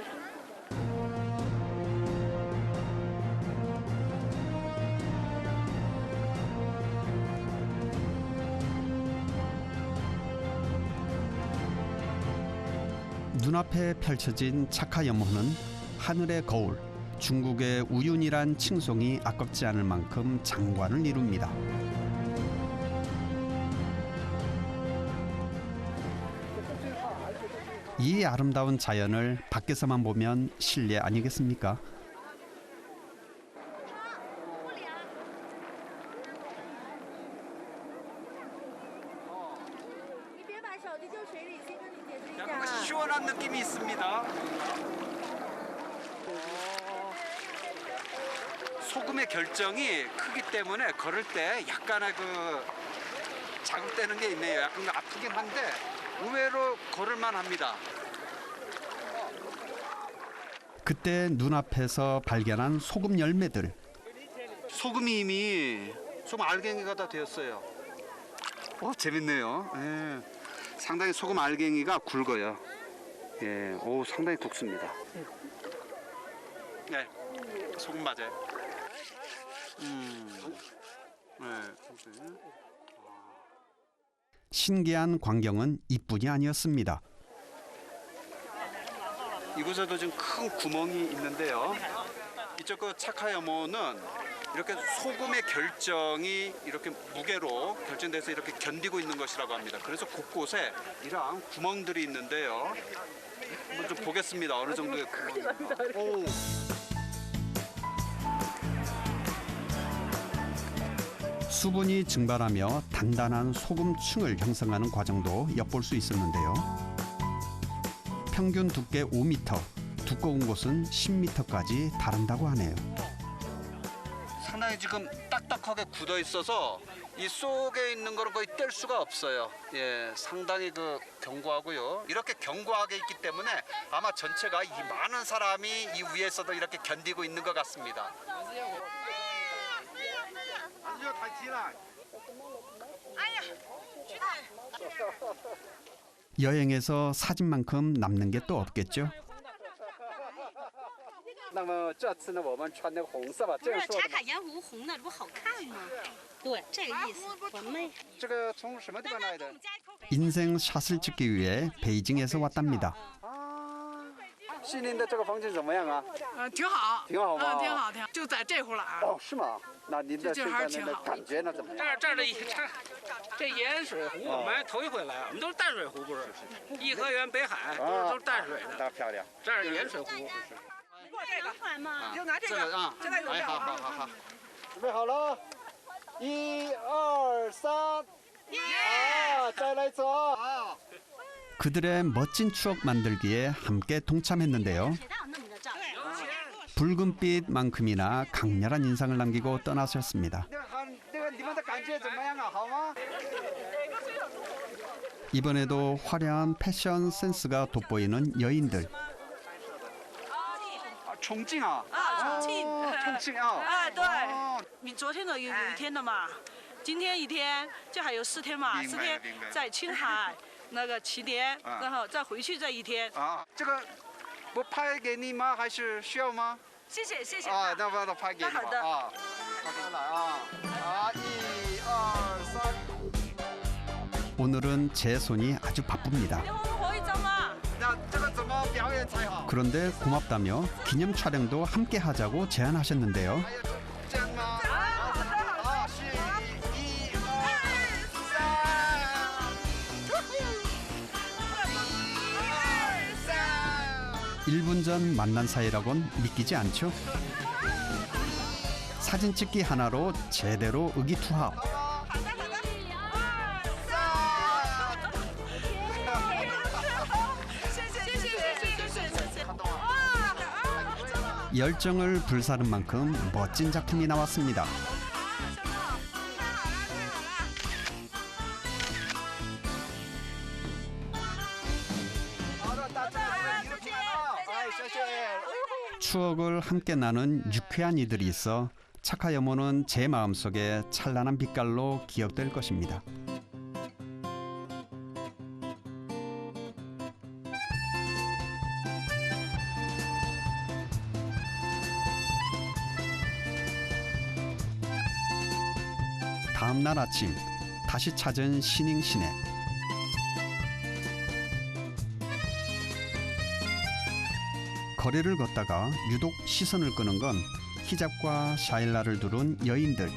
눈앞에 펼쳐진 착화 연못은 하늘의 거울, 중국의 우윤이란 칭송이 아깝지 않을 만큼 장관을 이룹니다. 이 아름다운 자연을 밖에서만 보면 실례 아니겠습니까? 약간 시원한 느낌이 있습니다. 소금의 결정이 크기 때문에 걸을 때 약간의 그 자극되는 게 있네요. 약간 아프긴 한데 의외로 걸을만 합니다. 그때 눈앞에서 발견한 소금 열매들. 소금이 이미 소금 알갱이가 다 되었어요. 재밌네요. 예. 상당히 소금 알갱이가 굵어요. 예, 오 상당히 굵습니다. 네, 소금 맞아요. 네. 신기한 광경은 이뿐이 아니었습니다. 이곳에도 지금 큰 구멍이 있는데요. 이쪽 그 착하여모는 이렇게 소금의 결정이 이렇게 무게로 결정돼서 이렇게 견디고 있는 것이라고 합니다. 그래서 곳곳에 이런 구멍들이 있는데요. 한번 좀 보겠습니다. 어느 정도의 구멍인가. 수분이 증발하며 단단한 소금층을 형성하는 과정도 엿볼 수 있었는데요. 평균 두께 5m, 두꺼운 곳은 10m까지 다른다고 하네요. 상당히 지금 딱딱하게 굳어 있어서 이 속에 있는 거는 거의 뗄 수가 없어요. 예, 상당히 그 견고하고요. 이렇게 견고하게 있기 때문에 아마 전체가 이 많은 사람이 이 위에서도 이렇게 견디고 있는 것 같습니다. 여행에서 사진만큼 남는 게 또 없겠죠. 那么这次呢，我们穿那个红色吧，这不是样说的吗茶卡盐湖红的，这不好看吗？对，这个意思。我们这个从什么地方来的？ 인생 샷을 찍기 위해 베이징에서 왔답니다. 西宁的这个风景怎么样啊？挺好，挺好吗？挺好，挺好，就在这户了啊。哦，是吗？那您的现在的感觉呢怎么样？这盐水湖我们头一回来，我们都是淡水湖，不是？颐和园、北海都是淡水的。那漂亮。这儿盐水湖。能穿吗？就拿这个啊，哎，好好好好，准备好了，1、2、3，再来一次啊！ 그들의 멋진 추억 만들기에 함께 동참했는데요. 붉은빛만큼이나 강렬한 인상을 남기고 떠나셨습니다. 이번에도 화려한 패션 센스가 돋보이는 여인들. 重庆啊！重庆，重庆啊！对，你昨天的有一天的嘛，今天一天，就还有4天嘛，4天在青海那个起点，然后再回去这一天。啊，这个我拍给你吗？还是需要吗？谢谢谢谢。啊，那我拍给你吧。好的啊，好的来啊，1、2、3。 오늘은 제 손이 아주 바쁩니다. 그런데 고맙다며 기념 촬영도 함께 하자고 제안하셨는데요. 일 분 전 만난 사이라곤 믿기지 않죠? 사진 찍기 하나로 제대로 의기투합. 열정을 불사른 만큼 멋진 작품이 나왔습니다. 추억을 함께 나눈 유쾌한 이들이 있어 착하 여모는 제 마음속에 찬란한 빛깔로 기억될 것입니다. 다음 날 아침 다시 찾은 신잉 시내. 거리를 걷다가 유독 시선을 끄는 건 히잡과 샤일라를 두른 여인들.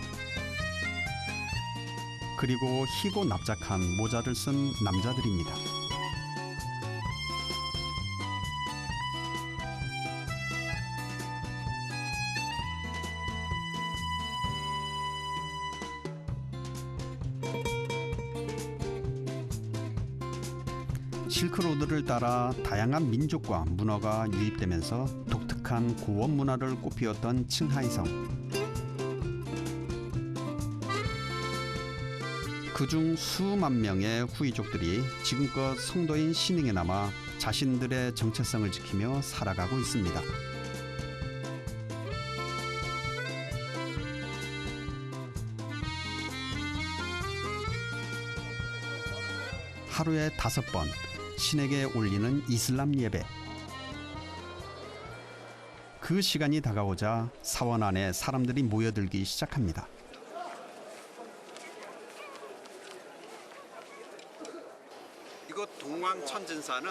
그리고 희고 납작한 모자를 쓴 남자들입니다. 실크로드를 따라 다양한 민족과 문화가 유입되면서 독특한 고원 문화를 꽃피웠던 칭하이성. 그중 수만 명의 후이족들이 지금껏 성도인 신흥에 남아 자신들의 정체성을 지키며 살아가고 있습니다. 하루에 5번 신에게 올리는 이슬람 예배. 그 시간이 다가오자 사원 안에 사람들이 모여들기 시작합니다. 이곳 동왕천진사는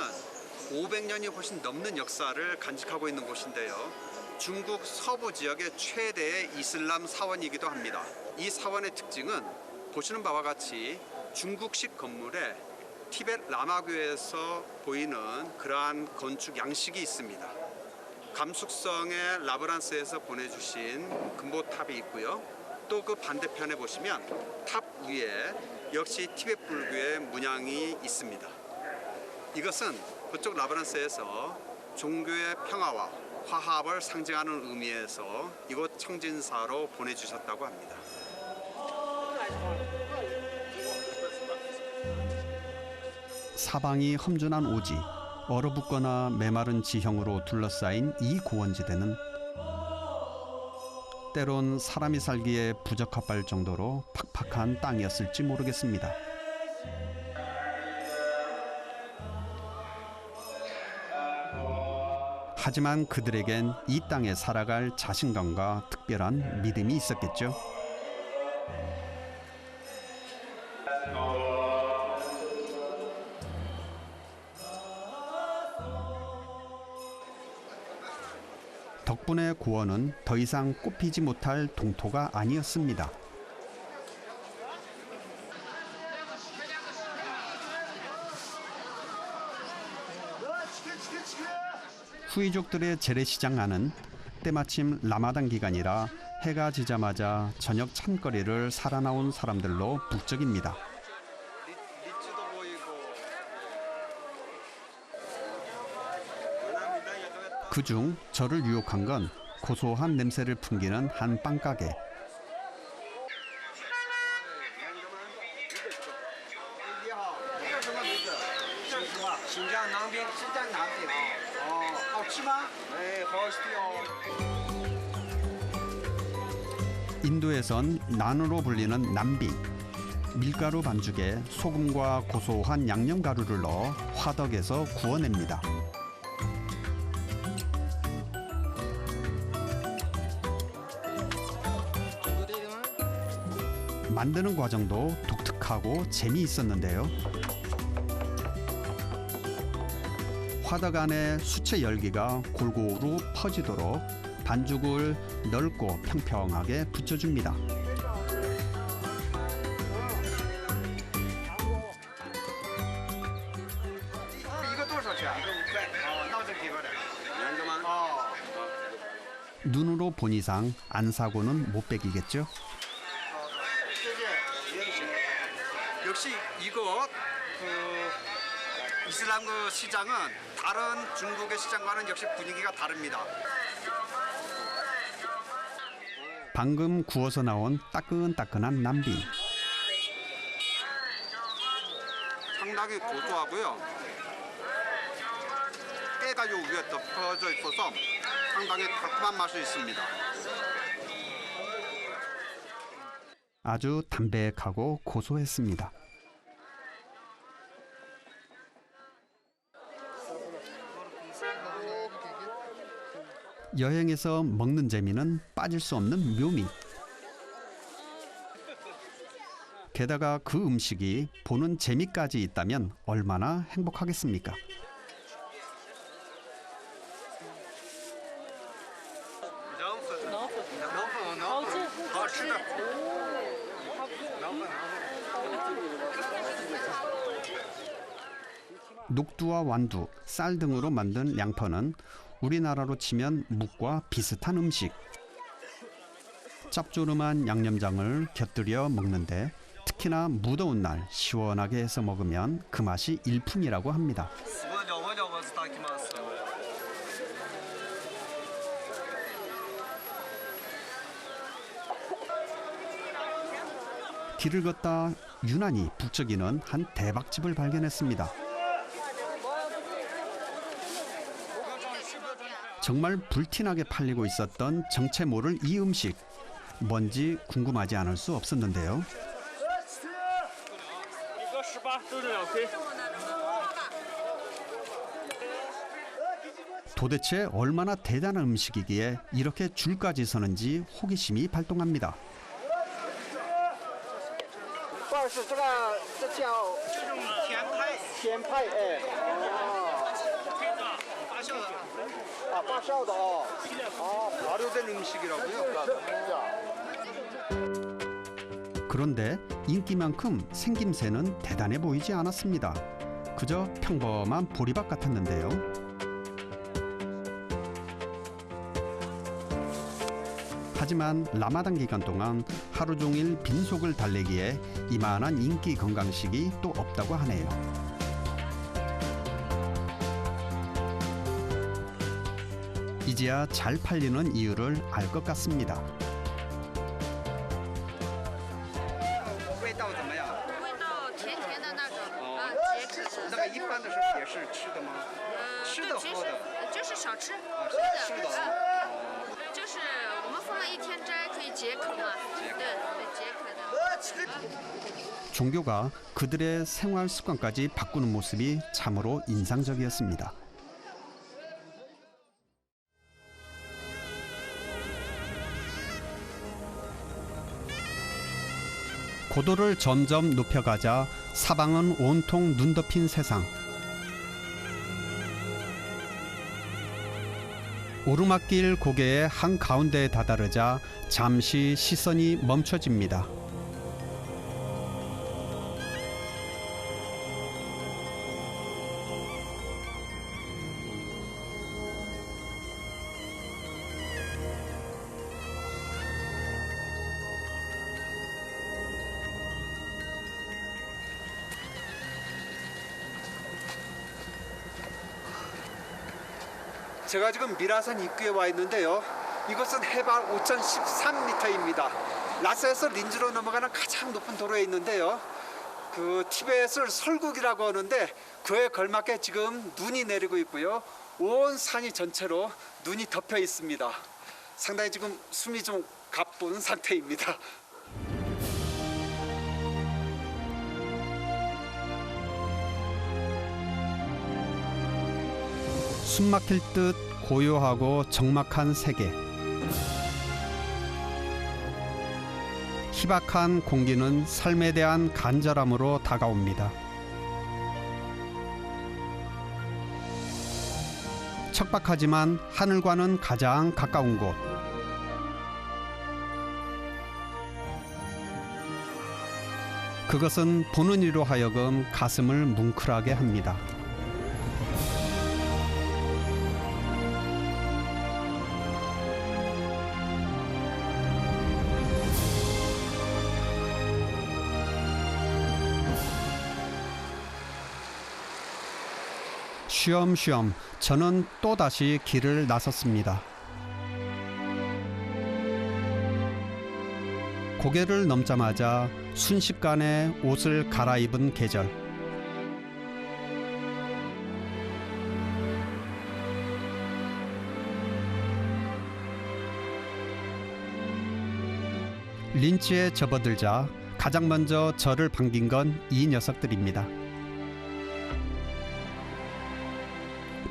500년이 훨씬 넘는 역사를 간직하고 있는 곳인데요. 중국 서부 지역의 최대의 이슬람 사원이기도 합니다. 이 사원의 특징은 보시는 바와 같이 중국식 건물에 티벳 라마교에서 보이는 그러한 건축 양식이 있습니다. 감숙성의 라브란스에서 보내주신 금보탑이 있고요. 또 그 반대편에 보시면 탑 위에 역시 티벳 불교의 문양이 있습니다. 이것은 그쪽 라브란스에서 종교의 평화와 화합을 상징하는 의미에서 이곳 청진사로 보내주셨다고 합니다. 사방이 험준한 오지, 얼어붙거나 메마른 지형으로 둘러싸인 이 고원지대는 때론 사람이 살기에 부적합할 정도로 팍팍한 땅이었을지 모르겠습니다. 하지만 그들에겐 이 땅에 살아갈 자신감과 특별한 믿음이 있었겠죠. 덕분에 고원은 더 이상 꽃피지 못할 동토가 아니었습니다. 후이족들의 재래시장 안은 때마침 라마단 기간이라 해가 지자마자 저녁 찬거리를 살아나온 사람들로 북적입니다. 그중 저를 유혹한 건 고소한 냄새를 풍기는 한 빵가게. 인도에선 난으로 불리는 남빙. 밀가루 반죽에 소금과 고소한 양념가루를 넣어 화덕에서 구워냅니다. 만드는 과정도 독특하고 재미있었는데요. 화덕 안에 수채 열기가 골고루 퍼지도록 반죽을 넓고 평평하게 붙여줍니다. 눈으로 본 이상 안 사고는 못 베기겠죠? 역시 이곳 이슬람 시장은 다른 중국의 시장과는 역시 분위기가 다릅니다. 방금 구워서 나온 따끈따끈한 남빙. 상당히 고소하고요. 깨가 요 위에 덮어져 있어서 상당히 달콤한 맛이 있습니다. 아주 담백하고 고소했습니다. 여행에서 먹는 재미는 빠질 수 없는 묘미. 게다가 그 음식이 보는 재미까지 있다면 얼마나 행복하겠습니까? 녹두와 완두, 쌀 등으로 만든 양펀은 우리나라로 치면 묵과 비슷한 음식. 짭조름한 양념장을 곁들여 먹는데 특히나 무더운 날 시원하게 해서 먹으면 그 맛이 일품이라고 합니다. 길을 걷다 유난히 북적이는 한 대박집을 발견했습니다. 정말 불티나게 팔리고 있었던 정체 모를 이 음식, 뭔지 궁금하지 않을 수 없었는데요. 도대체 얼마나 대단한 음식이기에 이렇게 줄까지 서는지 호기심이 발동합니다. 发酵的발효된 음식이라고요? 그런데 인기만큼 생김새는 대단해 보이지 않았습니다. 그저 평범한 보리밥 같았는데요. 하지만 라마단 기간 동안 하루 종일 빈속을 달래기에 이만한 인기 건강식이 또 없다고 하네요. 이제야 잘 팔리는 이유를 알 것 같습니다. 味道怎么样？味道甜甜的那种，解渴的。那个一般的时候也是吃的吗？吃的喝的？就是小吃，吃的。就是我们放了一天斋，可以解渴嘛。对，解渴的。 종교가 그들의 생활 습관까지 바꾸는 모습이 참으로 인상적이었습니다. 고도를 점점 높여가자 사방은 온통 눈 덮인 세상. 오르막길 고개의 한가운데에 다다르자 잠시 시선이 멈춰집니다. 제가 지금 미라산 입구에 와 있는데요. 이곳은 해발 5,013m입니다. 라사에서 린즈로 넘어가는 가장 높은 도로에 있는데요. 그 티베트을 설국이라고 하는데 그에 걸맞게 지금 눈이 내리고 있고요. 온 산이 전체로 눈이 덮여 있습니다. 상당히 지금 숨이 좀 가쁜 상태입니다. 숨막힐 듯 고요하고 적막한 세계. 희박한 공기는 삶에 대한 간절함으로 다가옵니다. 척박하지만 하늘과는 가장 가까운 곳. 그것은 보는 이로 하여금 가슴을 뭉클하게 합니다. 쉬엄쉬엄 저는 또다시 길을 나섰습니다. 고개를 넘자마자 순식간에 옷을 갈아입은 계절. 린치에 접어들자 가장 먼저 저를 반긴 건 이 녀석들입니다.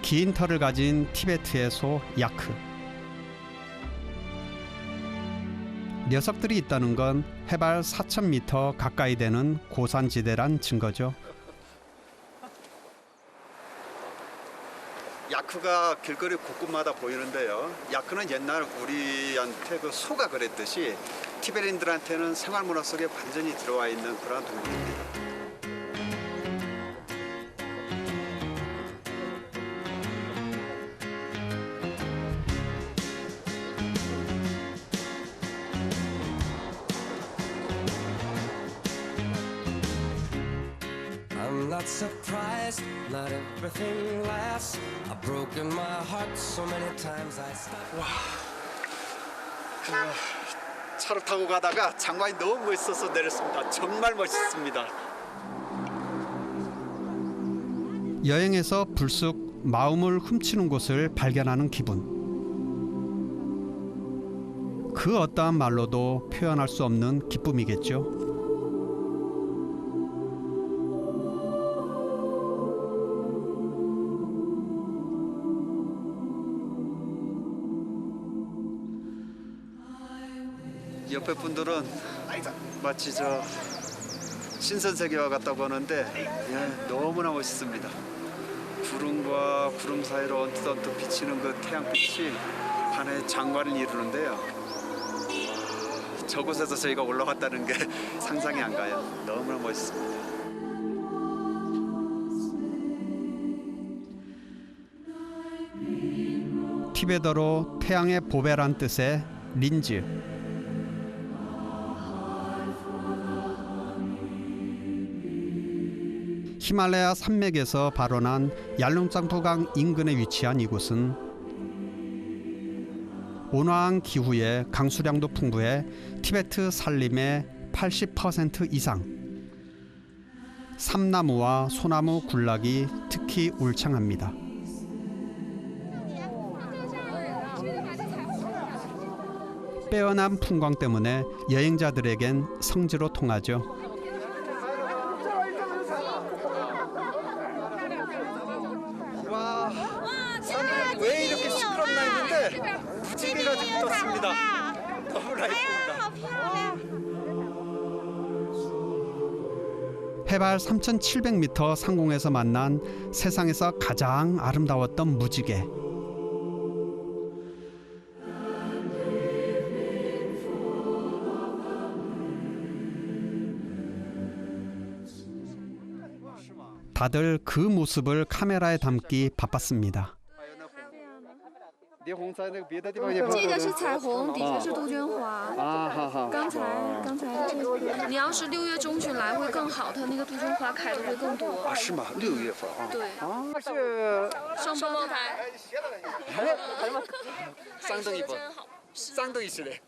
긴 털을 가진 티베트의 소 야크. 녀석들이 있다는 건 해발 4,000m 가까이 되는 고산지대란 증거죠. 야크가 길거리 곳곳마다 보이는데요. 야크는 옛날 우리한테 그 소가 그랬듯이 티베트인들한테는 생활문화 속에 완전히 들어와 있는 그런 동물입니다. I'm not surprised, not everything lasts. I've broken my heart so many times I stopped. 차를 타고 가다가 장관이 너무 멋있어서 내렸습니다. 정말 멋있습니다. 여행에서 불쑥 마음을 훔치는 곳을 발견하는 기분. 그 어떠한 말로도 표현할 수 없는 기쁨이겠죠. 옆에 분들은 마치 저 신선세계와 같다고 하는데 너무나 멋있습니다. 구름과 구름 사이로 언뜻언뜻 비치는 그 태양빛이 하나의 장관을 이루는데요. 저곳에서 저희가 올라갔다는 게 상상이 안 가요. 너무나 멋있습니다. 티베트어로 태양의 보배란 뜻의 린즈. 히말라야 산맥에서 발원한 얄룽짱푸강 인근에 위치한 이곳은 온화한 기후에 강수량도 풍부해 티베트 산림의 80% 이상, 삼나무와 소나무 군락이 특히 울창합니다. 빼어난 풍광 때문에 여행자들에겐 성지로 통하죠. 왜 이렇게 시끄럽나 했는데 무지개가 지금 떴습니다. 너무나 예쁩니다. 해발 3,700m 상공에서 만난 세상에서 가장 아름다웠던 무지개. 다들 그 모습을 카메라에 담기 바빴습니다. 这个是彩虹，底下是杜鹃花。刚才你要是6月中旬来会更好，它那个杜鹃花开的会更多。啊，是吗？6月份啊。对。是双胞胎。쌍둥이분. 쌍둥이시래.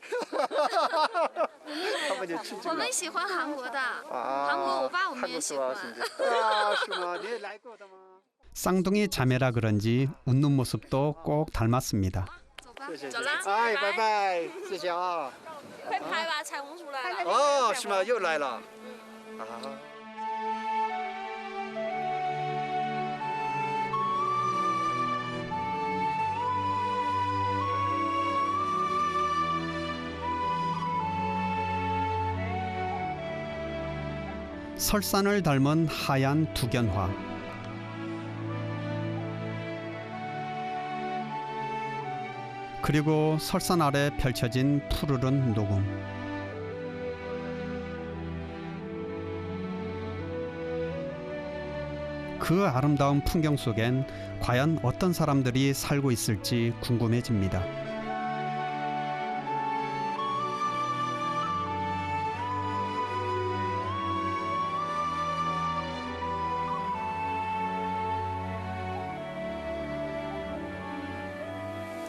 我们喜欢韩国的，韩国欧巴我们也喜欢。 쌍둥이 자매라 그런지 웃는 모습도 꼭 닮았습니다. 走啦，哎，拜拜，谢谢啊。快拍吧，彩虹出来了。哦，是吗？又来了。啊。 설산을 닮은 하얀 두견화. 그리고 설산 아래 펼쳐진 푸르른 녹음. 그 아름다운 풍경 속엔 과연 어떤 사람들이 살고 있을지 궁금해집니다.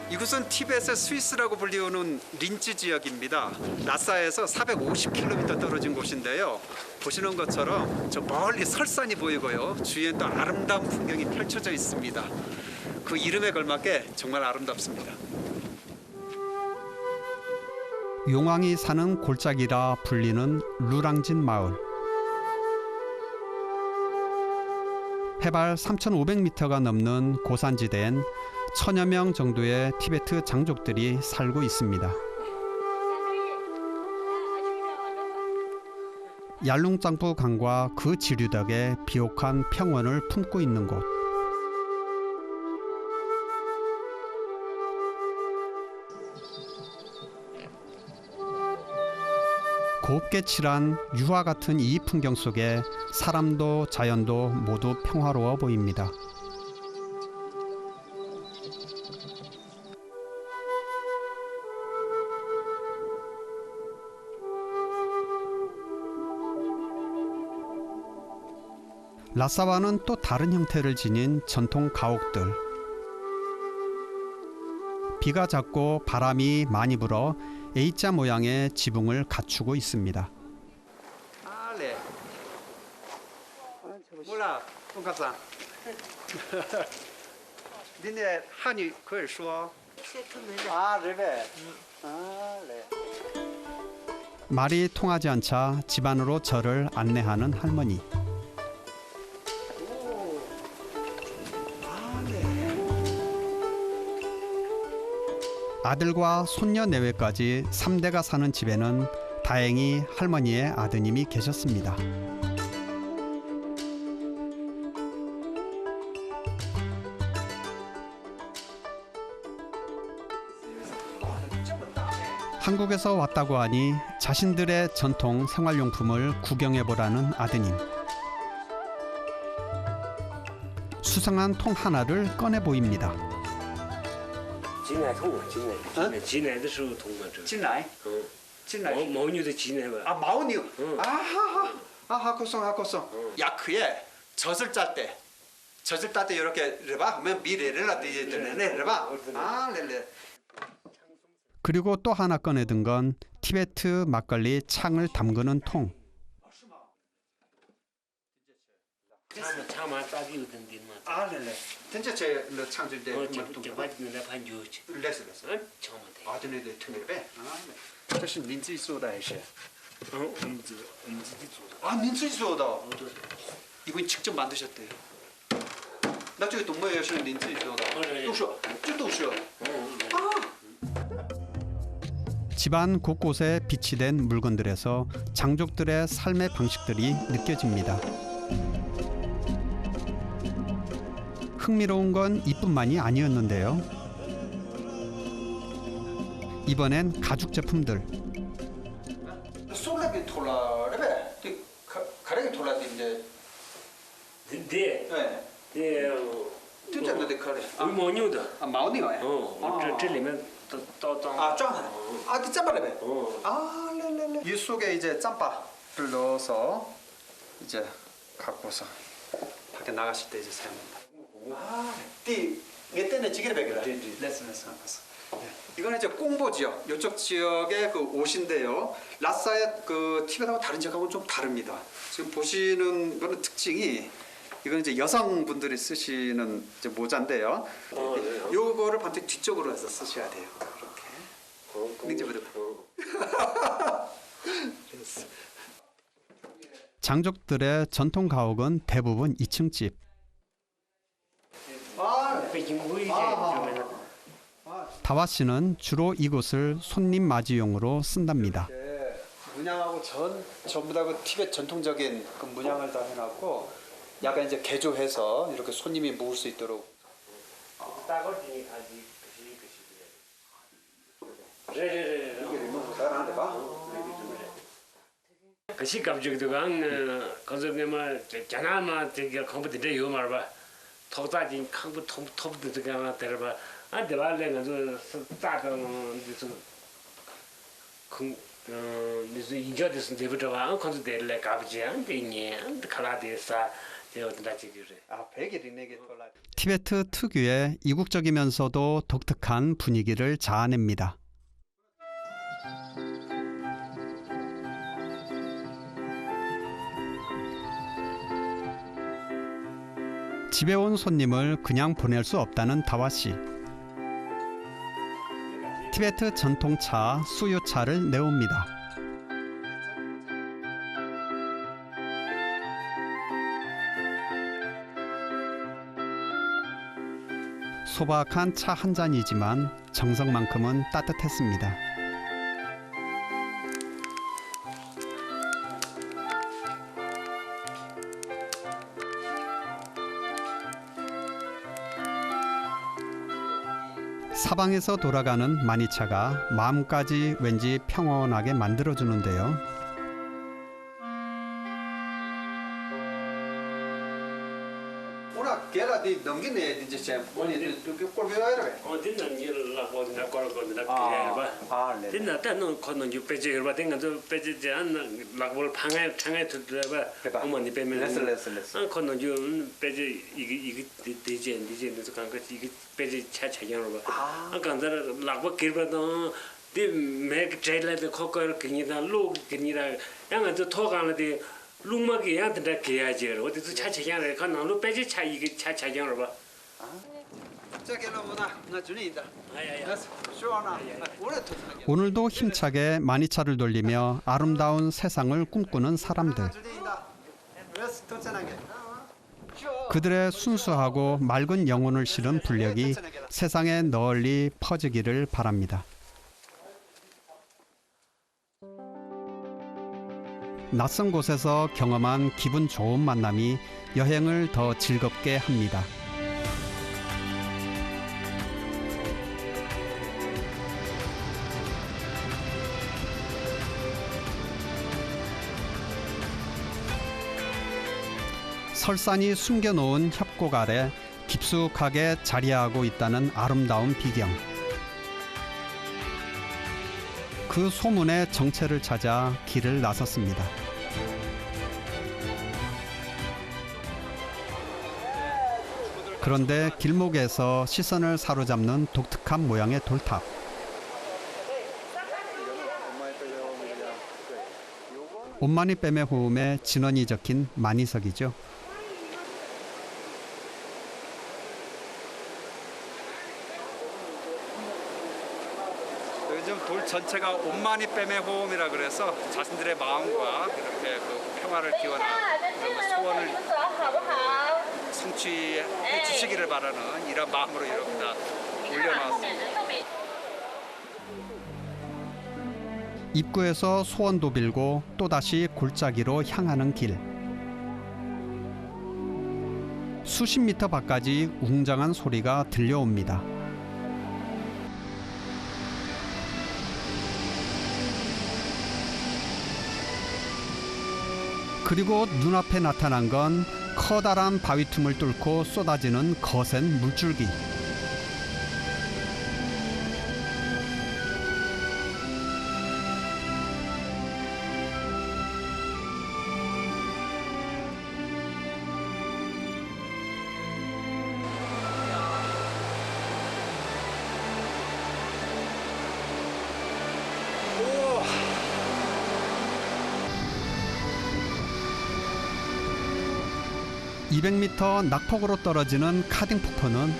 이곳은 티베트의 스위스라고 불리우는 린츠 지역입니다. 라싸에서 450km 떨어진 곳인데요. 보시는 것처럼 저 멀리 설산이 보이고요. 주위엔 또 아름다운 풍경이 펼쳐져 있습니다. 그 이름에 걸맞게 정말 아름답습니다. 용왕이 사는 골짜기라 불리는 루랑진 마을. 해발 3,500m가 넘는 고산지대엔 1,000여 명 정도의 티베트 장족들이 살고 있습니다. 얄룽짱푸 강과 그 지류 덕에 비옥한 평원을 품고 있는 곳. 곱게 칠한 유화 같은 이 풍경 속에 사람도 자연도 모두 평화로워 보입니다. 라사와는 또 다른 형태를 지닌 전통 가옥들. 비가 잦고 바람이 많이 불어 A자 모양의 지붕을 갖추고 있습니다. 네. 몰라, 동갑상. 니네 한유 可以说? 아, 그래. 아, 네. 말이 통하지 않자 집안으로 저를 안내하는 할머니. 아들과 손녀 내외까지 3대가 사는 집에는 다행히 할머니의 아드님이 계셨습니다. 한국에서 왔다고 하니 자신들의 전통 생활용품을 구경해보라는 아드님. 수상한 통 하나를 꺼내 보입니다. 挤奶桶，挤奶的时候桶嘛，这。挤奶？挤奶。牦牛的挤奶吧。아,牦牛. 아하, 고송. 야크에 젖을 짤 때, 이렇게 레바, 하면 미래를 되네, 레바. 아, 레레. 그리고 또 하나 꺼내든 건 티베트 막걸리 창을 담그는 통. 차만 따기 오던데 뭐. 아, 네네. 진짜 제 창줄 때. 저번에 반 주지. 레스. 처음에. 아,对对，特别呗。啊，这是您自己做的还是？我们自己做的。 아, 您自己做的？이분 직접 만드셨대요. 那这个东西是您自己做的？都是，这都是。 집안 곳곳에 비치된 물건들에서 장족들의 삶의 방식들이 느껴집니다. 흥미로운 건 이뿐만이 아니었는데요. 이번엔 가죽 제품들. 솔라게 돌아래. 가래게 돌아는데. 네. 네. 진짜인데 가래.牦牛的。 아,牦牛呀. 这里面都装。 아, 짱. 아, 그 짬바래. 아, 네네네. 이 속에 이제 짬바를 넣어서 이제 갖고서 밖에 나가실 때 이제 사용합니다. 아, 이때는 지게를 베기라. 레슨. 이거는 이제 꽁보 지역, 이쪽 지역의 그 옷인데요. 라사의 그 티베트하고 다른 지역하고는 좀 다릅니다. 지금 보시는 거는 특징이 이건 이제 여성분들이 쓰시는 이제 모자인데요. 요거를 반대 뒤쪽으로 해서 쓰셔야 돼요. 이렇게. 장족들의 전통 가옥은 대부분 2층 집. 다와 씨는 주로 이곳을 손님 맞이용으로 쓴답니다. 문양하고 전부 다 그 티베트 전통적인 그 문양을 다 해놨고 약간 이제 개조해서 이렇게 손님이 묵을 수 있도록. 그시 갑자기도 간 거기서 내가 자나마 되게 컴퓨터 요 말봐. 토다진 컴퓨터 톱도 들어가 데려봐. 안 되발래가 저 따던 무슨 무슨 인자데스 데부터가 컴퓨터 데려 가지 안 되니 안 칼라데사 티베트 특유의 이국적이면서도 독특한 분위기를 자아냅니다. 집에 온 손님을 그냥 보낼 수 없다는 다와 씨. 티베트 전통차 수유차를 내옵니다. 소박한 차 한 잔이지만 정성만큼은 따뜻했습니다. 사방에서 돌아가는 마니차가 마음까지 왠지 평온하게 만들어주는데요. 오나 걔가 네 넘기네 이제 제 원이 이렇게 꼴비가 이래. dinner you la ho na kol ko na ba dinner ta no ko no ju peje ba denga jo peje jan la bol phangai thangai tu ba omani pe me an ko no ju peje igi dije no kan ka igi peje cha yang ba an kan da la ba kir ba no de me trailer de ko ko ki da lu ki da yang jo to kan la de 룩막이 야한테 개야지 어디서 차차양을 가나로 빼지 차 이게 차차양을 봐. 나 준이다. 오늘도 힘차게 마니차를 돌리며 아름다운 세상을 꿈꾸는 사람들. 그들의 순수하고 맑은 영혼을 실은 분력이 세상에 널리 퍼지기를 바랍니다. 낯선 곳에서 경험한 기분 좋은 만남이 여행을 더 즐겁게 합니다. 설산이 숨겨놓은 협곡 아래 깊숙하게 자리하고 있다는 아름다운 비경. 그 소문의 정체를 찾아 길을 나섰습니다. 그런데 길목에서 시선을 사로잡는 독특한 모양의 돌탑. 온마니 뱀의 호음에 진원이 적힌 마니석이죠. 요즘 돌 전체가 온마니 뱀의 호흡이라 그래서 자신들의 마음과 이렇게 그 평화를 기원하는 소원을 성취해 주시기를 바라는 이런 마음으로 이렇게 다 올려놨습니다. 입구에서 소원도 빌고 또다시 골짜기로 향하는 길. 수십 미터 밖까지 웅장한 소리가 들려옵니다. 그리고 눈앞에 나타난 건 커다란 바위 틈을 뚫고 쏟아지는 거센 물줄기. 오! 200m 낙폭으로 떨어지는 카딩 폭포는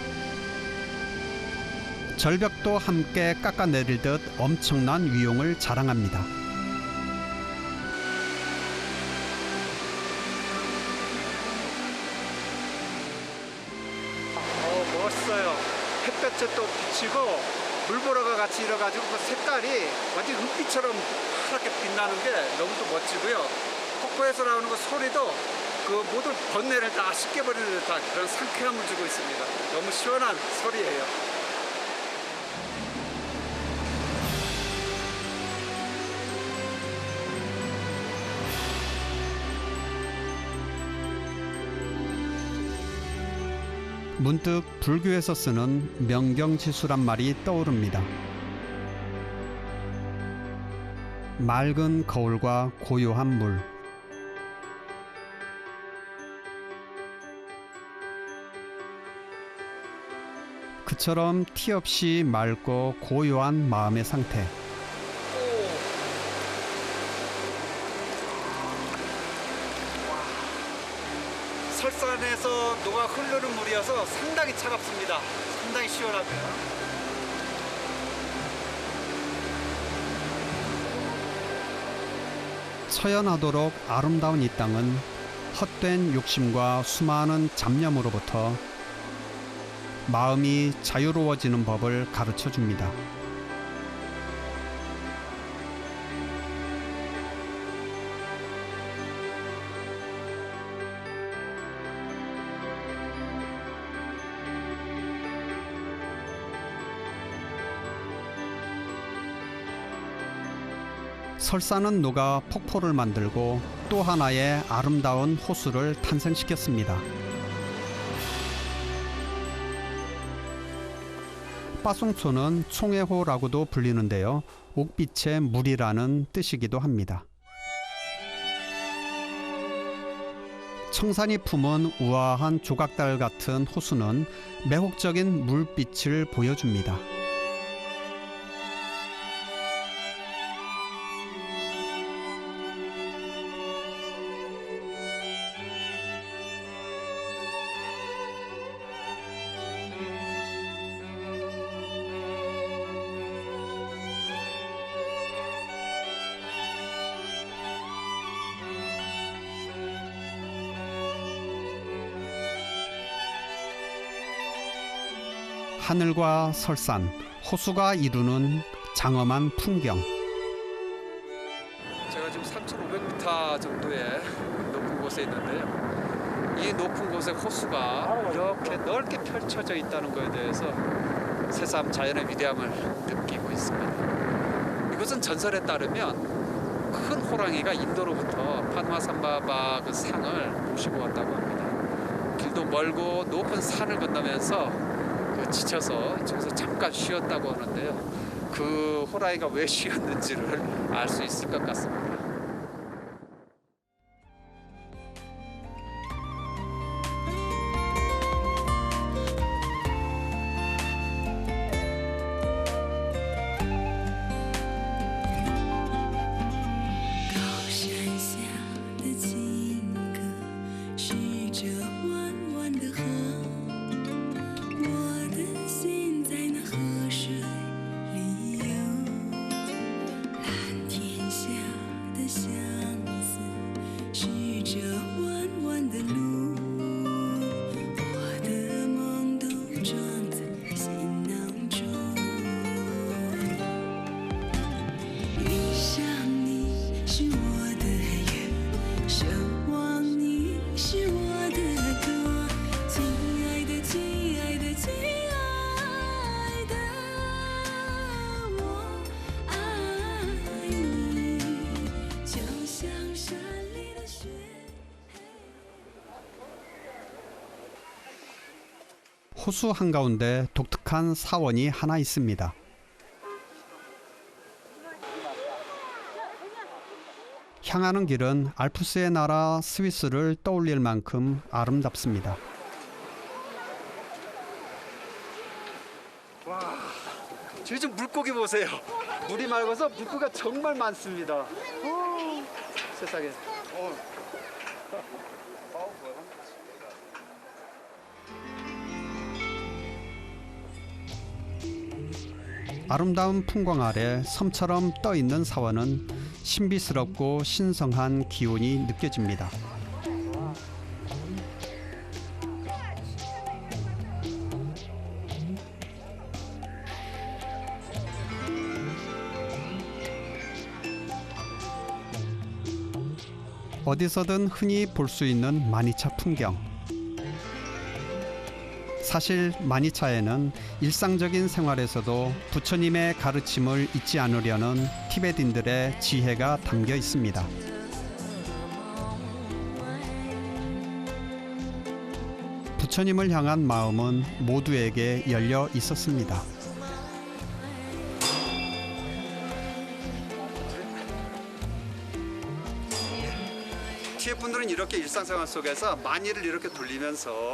절벽도 함께 깎아내릴 듯 엄청난 위용을 자랑합니다. 멋있어요. 햇볕에 또 비치고 물보라가 같이 일어가지고 그 색깔이 완전 은빛처럼 하얗게 빛나는 게 너무 또 멋지고요. 폭포에서 나오는 그 소리도 그 모든 번뇌를 다 씻겨버리는 듯한 그런 상쾌함을 주고 있습니다. 너무 시원한 소리예요. 문득 불교에서 쓰는 명경지수란 말이 떠오릅니다. 맑은 거울과 고요한 물. 그처럼 티 없이 맑고 고요한 마음의 상태. 설산에서 녹아 흐르는 물이어서 상당히 차갑습니다. 상당히 시원하고요. 서연하도록 아름다운 이 땅은 헛된 욕심과 수많은 잡념으로부터 마음이 자유로워지는 법을 가르쳐 줍니다. 설산은 녹아 폭포를 만들고 또 하나의 아름다운 호수를 탄생시켰습니다. 빠송초는 총회호라고도 불리는데요. 옥빛의 물이라는 뜻이기도 합니다. 청산이 품은 우아한 조각달 같은 호수는 매혹적인 물빛을 보여줍니다. 하늘과 설산, 호수가 이루는 장엄한 풍경. 제가 지금 3,500m 정도의 높은 곳에 있는데요. 이 높은 곳에 호수가 이렇게 넓게 펼쳐져 있다는 것에 대해서 새삼 자연의 위대함을 느끼고 있습니다. 이곳은 전설에 따르면 큰 호랑이가 인도로부터 파누아삼바바 그 산을 모시고 왔다고 합니다. 길도 멀고 높은 산을 건너면서 지쳐서 이쪽에서 잠깐 쉬었다고 하는데요. 그 호랑이가 왜 쉬었는지를 알 수 있을 것 같습니다. 호수 한가운데 독특한 사원이 하나 있습니다. 향하는 길은 알프스의 나라 스위스를 떠올릴 만큼 아름답습니다. 와, 저기 좀 물고기 보세요. 물이 맑아서 물고기가 정말 많습니다. 세상에. 아름다운 풍광 아래 섬처럼 떠 있는 사원은 신비스럽고 신성한 기운이 느껴집니다. 어디서든 흔히 볼 수 있는 마니차 풍경. 사실 마니차에는 일상적인 생활에서도 부처님의 가르침을 잊지 않으려는 티베트인들의 지혜가 담겨 있습니다. 부처님을 향한 마음은 모두에게 열려 있었습니다. 티베트 분들은 이렇게 일상생활 속에서 마니를 이렇게 돌리면서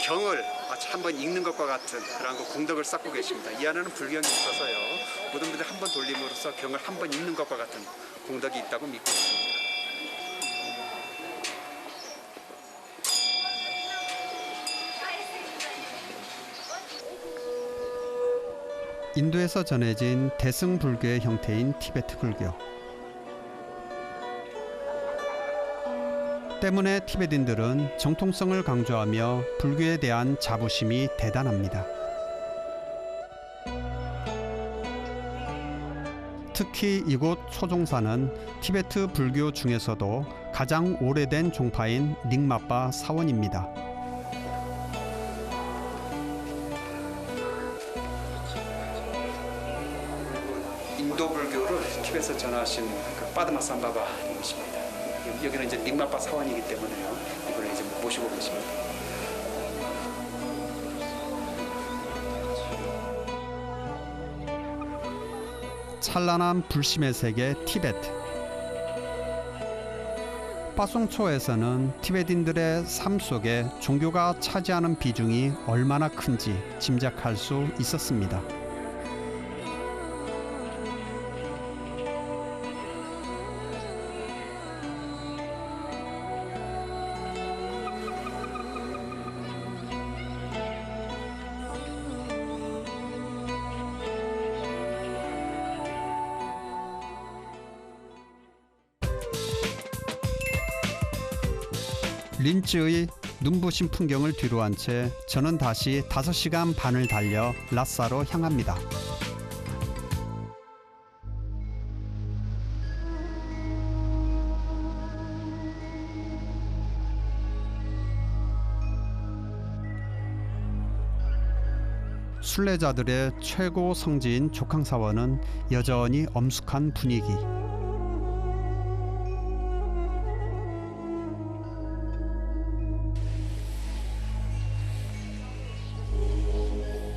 경을 한번 읽는 것과 같은 그런 공덕을 쌓고 계십니다. 이 안에는 불경이 있어서요. 모든 분들이 한번 돌림으로써 경을 한번 읽는 것과 같은 공덕이 있다고 믿고 있습니다. 인도에서 전해진 대승불교의 형태인 티베트 불교. 때문에 티베트인들은 정통성을 강조하며 불교에 대한 자부심이 대단합니다. 특히 이곳 초종사는 티베트 불교 중에서도 가장 오래된 종파인 닉마빠 사원입니다. 인도 불교를 티베트에서 전하신 그 빠드마 삼바바님이십니다. 여기는 이제 닉마빠 사원이기 때문에요. 이번에 이제 모시고 계십니다. 찬란한 불심의 세계 티베트. 빠송초에서는 티베트인들의 삶 속에 종교가 차지하는 비중이 얼마나 큰지 짐작할 수 있었습니다. 린츠의 눈부신 풍경을 뒤로한 채 저는 다시 5시간 반을 달려 라싸로 향합니다. 순례자들의 최고 성지인 족항사원은 여전히 엄숙한 분위기.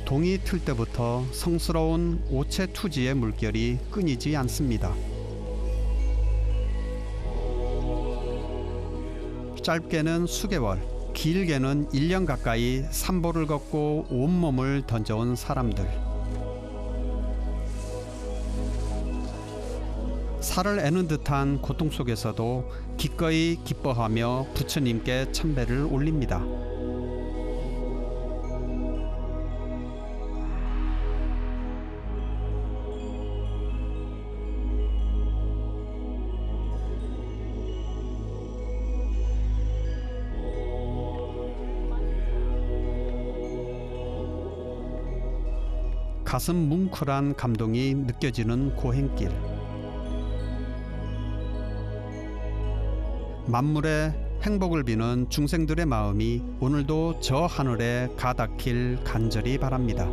동이 틀 때부터 성스러운 오체 투지의 물결이 끊이지 않습니다. 짧게는 수개월, 길게는 1년 가까이 산보를 걷고 온몸을 던져온 사람들. 살을 애는 듯한 고통 속에서도 기꺼이 기뻐하며 부처님께 참배를 올립니다. 가슴 뭉클한 감동이 느껴지는 고행길. 만물의 행복을 비는 중생들의 마음이 오늘도 저 하늘에 가닿길 간절히 바랍니다.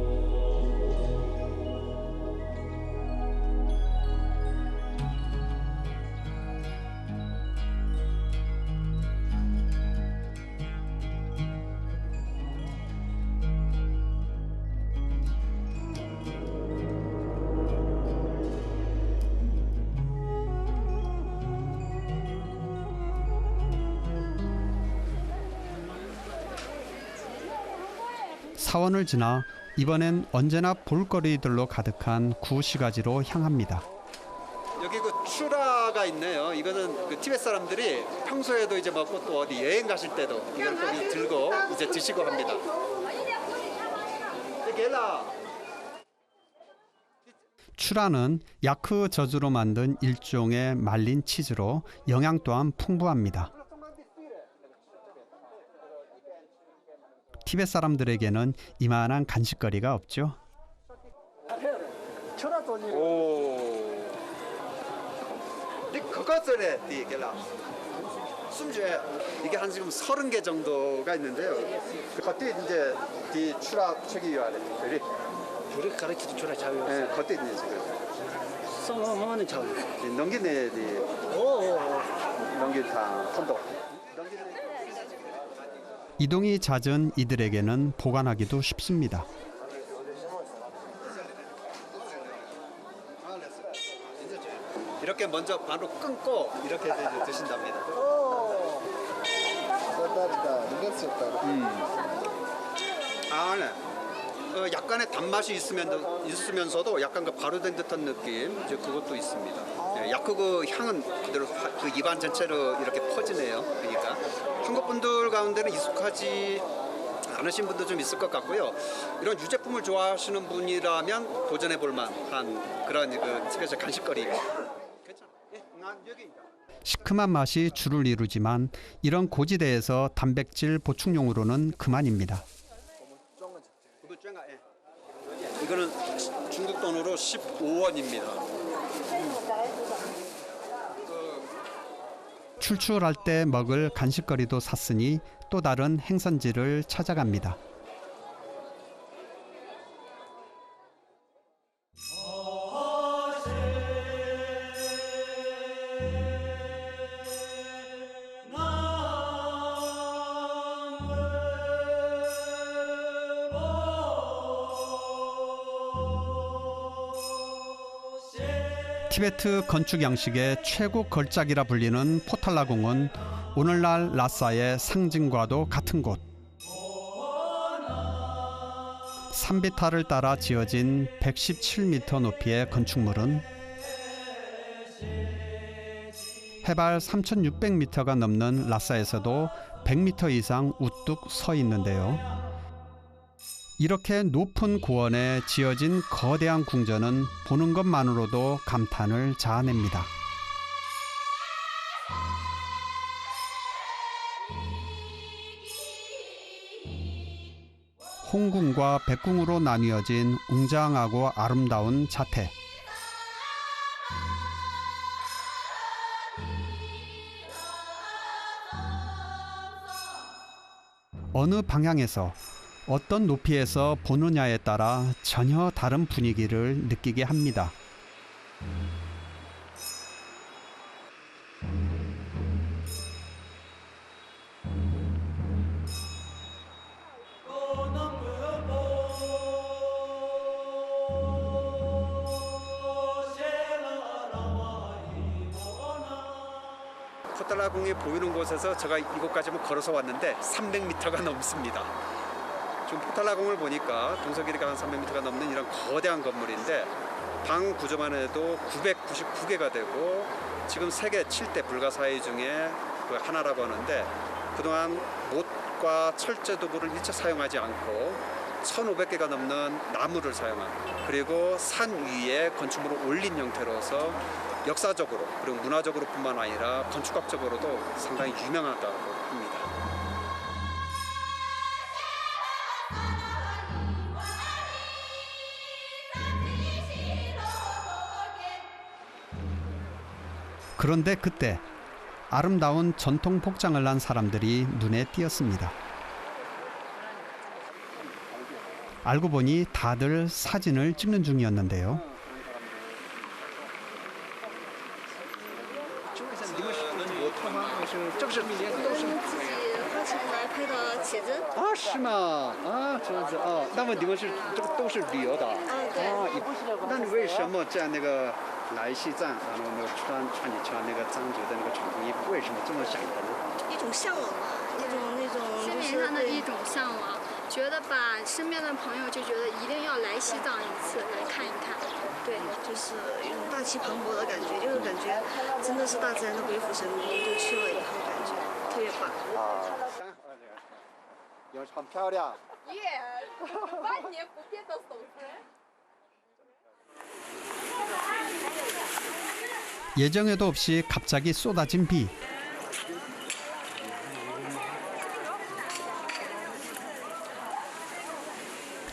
사원을 지나 이번엔 언제나 볼거리들로 가득한 구시가지로 향합니다. 여기 그 추라가 있네요. 이거는 그 티베트 사람들이 평소에도 이제 먹고 또 어디 여행 가실 때도 이걸 꼭 들고 이제 드시고 합니다. 추라는 야크 젖으로 만든 일종의 말린 치즈로 영양 또한 풍부합니다. 티베트 사람들에게는 이만한 간식거리가 없죠. 오. 그것들에 숨주에 이게 한 지금 30개 정도가 있는데요. 그때 이제 디 추라 책이 요하래. 우리 가르치도 추라 자유. 네, 그때 이제 지금. 성어는 자유. 넘기네 디. 넘기타 톤도. 이동이 잦은 이들에게는 보관하기도 쉽습니다. 이렇게 먼저 바로 끊고 이렇게 드신답니다. 아, 네. 약간의 단맛이 있으면서도 약간 그 발효된 듯한 느낌, 이제 그것도 있습니다. 네, 야크 그 향은 그대로 그 입안 전체로 이렇게 퍼지네요. 그러니까 한국 분들 가운데는 익숙하지 않으신 분도 좀 있을 것 같고요. 이런 유제품을 좋아하시는 분이라면 도전해 볼 만한 그런 그 스페셜 간식거리. 시큼한 맛이 주를 이루지만 이런 고지대에서 단백질 보충용으로는 그만입니다. 이거는 중국 돈으로 15원입니다. 출출할 때 먹을 간식거리도 샀으니 또 다른 행선지를 찾아갑니다. 티베트 건축 양식의 최고 걸작이라 불리는 포탈라궁은 오늘날 라싸의 상징과도 같은 곳. 산비탈을 따라 지어진 117m 높이의 건축물은 해발 3,600m가 넘는 라싸에서도 100m 이상 우뚝 서 있는데요. 이렇게 높은 고원에 지어진 거대한 궁전은 보는 것만으로도 감탄을 자아냅니다. 홍궁과 백궁으로 나뉘어진 웅장하고 아름다운 자태. 어느 방향에서 어떤 높이에서 보느냐에 따라 전혀 다른 분위기를 느끼게 합니다. 포탈라궁이 보이는 곳에서 제가 이곳까지 걸어서 왔는데 300m가 넘습니다. 지금 포탈라궁을 보니까 동서 길이가 한 300m가 넘는 이런 거대한 건물인데 방 구조만 해도 999개가 되고 지금 세계 7대 불가사의 중에 그 하나라고 하는데 그동안 못과 철제 도구를 일체 사용하지 않고 1,500개가 넘는 나무를 사용한 그리고 산 위에 건축물을 올린 형태로서 역사적으로 그리고 문화적으로 뿐만 아니라 건축학적으로도 상당히 유명하다고 합니다. 그런데 그때 아름다운 전통 복장을 한 사람들이 눈에 띄었습니다. 알고 보니 다들 사진을 찍는 중이었는데요. 예정에도 없이 갑자기 쏟아진 비.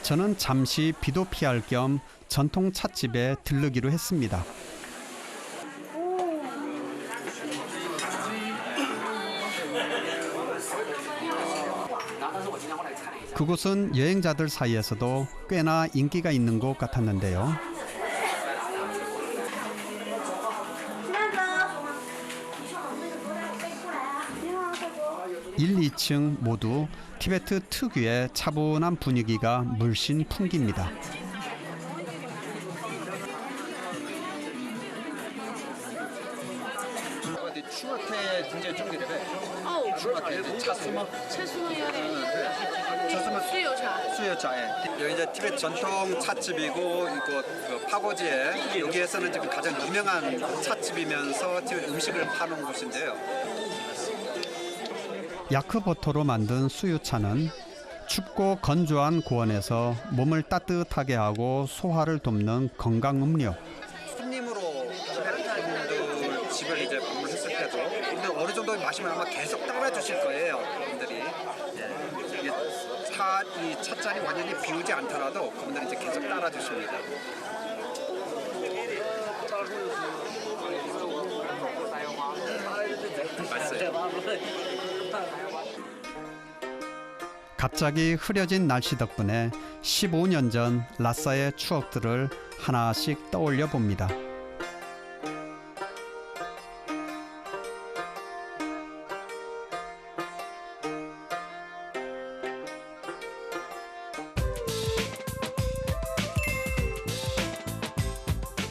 저는 잠시 비도 피할 겸 전통 찻집에 들르기로 했습니다. 그곳은 여행자들 사이에서도 꽤나 인기가 있는 곳 같았는데요. 1, 2층 모두 티베트 특유의 차분한 분위기가 물씬 풍깁니다. 여기 이제 티베트 전통 찻집이고 이곳 파고지에 여기에서는 지금 가장 유명한 찻집이면서 티베트 음식을 파는 곳인데요. 야크버터로 만든 수유차는 춥고 건조한 고원에서 몸을 따뜻하게 하고 소화를 돕는 건강 음료. 손님으로 티베트 분들 집을 이제 방문했을 때도 가시면 아마 계속 따라주실 거예요, 그분들이. 예. 이 찻잔이 완전히 비우지 않더라도 그분들이 이제 계속 따라주십니다. 갑자기 흐려진 날씨 덕분에 15년 전 라싸의 추억들을 하나씩 떠올려 봅니다.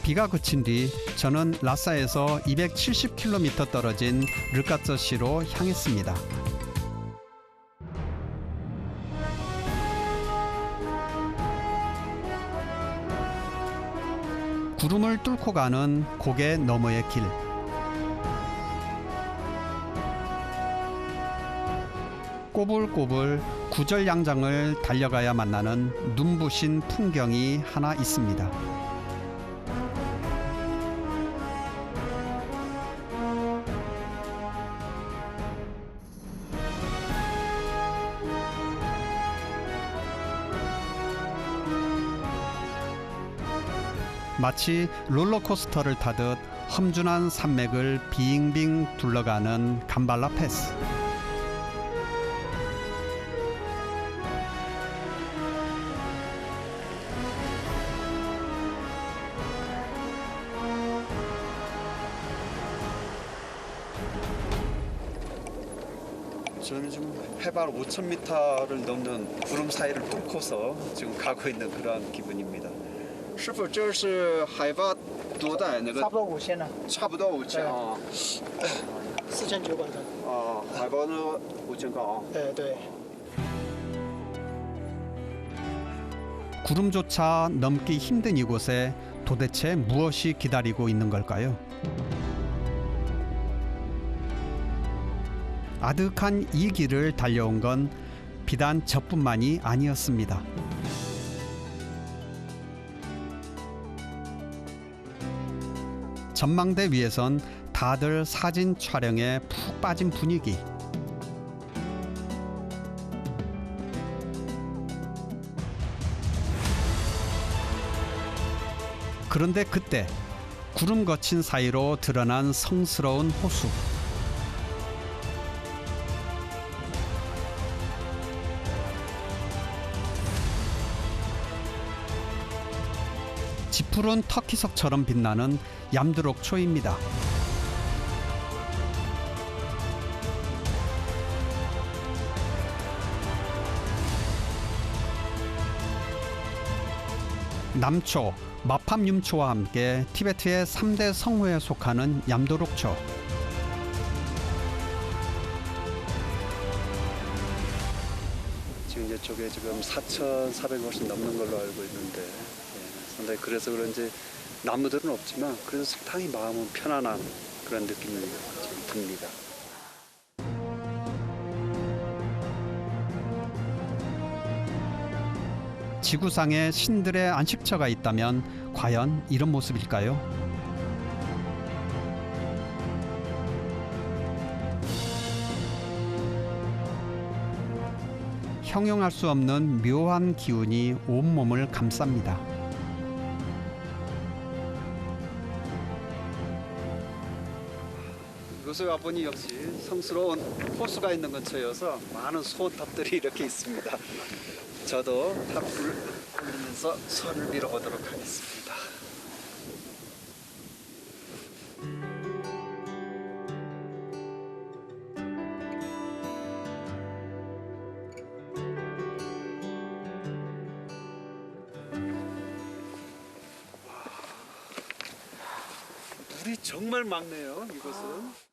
비가 그친 뒤 저는 라싸에서 270km 떨어진 르카쩌시로 향했습니다. 구름을 뚫고 가는 고개 너머의 길. 꼬불꼬불 구절양장을 달려가야 만나는 눈부신 풍경이 하나 있습니다. 마치 롤러코스터를 타듯 험준한 산맥을 빙빙 둘러가는 감발라 패스. 저는 지금 해발 5,000m를 넘는 구름 사이를 뚫고서 지금 가고 있는 그런 기분입니다. 师傅，这是海拔多大？那个差不多5000了。差不多5000啊。4900多。啊，海拔呢5000高啊。对。 구름조차 넘기 힘든 이곳에 도대체 무엇이 기다리고 있는 걸까요? 아득한 이 길을 달려온 건 비단 저뿐만이 아니었습니다. 전망대 위에선 다들 사진 촬영에 푹 빠진 분위기. 그런데 그때 구름 거친 사이로 드러난 성스러운 호수. 짙푸른 터키석처럼 빛나는 얌드록초입니다. 남초, 마팜윰초와 함께 티베트의 3대 성호에 속하는 얌도록초. 지금 이쪽에 지금 4,400 훨씬 넘는 걸로 알고 있는데 상당히 그래서 그런지 나무들은 없지만 그래도 상당히 마음은 편안한 그런 느낌이 지금 듭니다. 지구상에 신들의 안식처가 있다면 과연 이런 모습일까요? 형용할 수 없는 묘한 기운이 온몸을 감쌉니다. 이곳에 와보니 역시 성스러운 호수가 있는 근처여서 많은 소탑들이 이렇게 있습니다. 저도 탑을 올리면서 손을 밀어보도록 하겠습니다. 물이 정말 맑네요, 이곳은.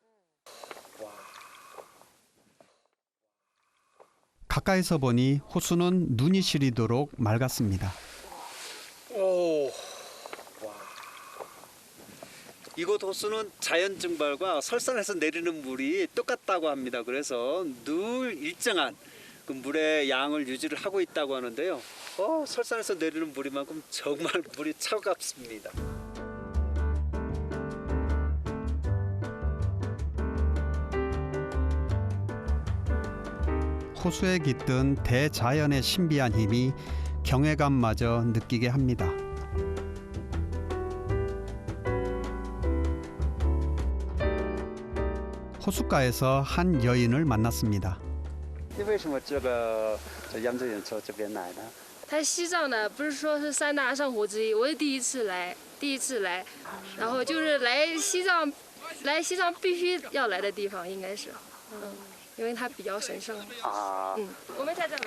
가까이서 보니 호수는 눈이 시리도록 맑았습니다. 오, 와. 이곳 호수는 자연 증발과 설산에서 내리는 물이 똑같다고 합니다. 그래서 늘 일정한 그 물의 양을 유지를 하고 있다고 하는데요. 설산에서 내리는 물이만큼 정말 물이 차갑습니다. 호수에 깃든 대자연의 신비한 힘이 경외감마저 느끼게 합니다. 호숫가에서 한 여인을 만났습니다. 你为什么这个扬州远州这边来呢？ 它西藏呢，不是说是3大圣湖之一，我是第一次来，然后就是来西藏必须要来的地方，应该是，因为它比较神圣。啊，我们在这里。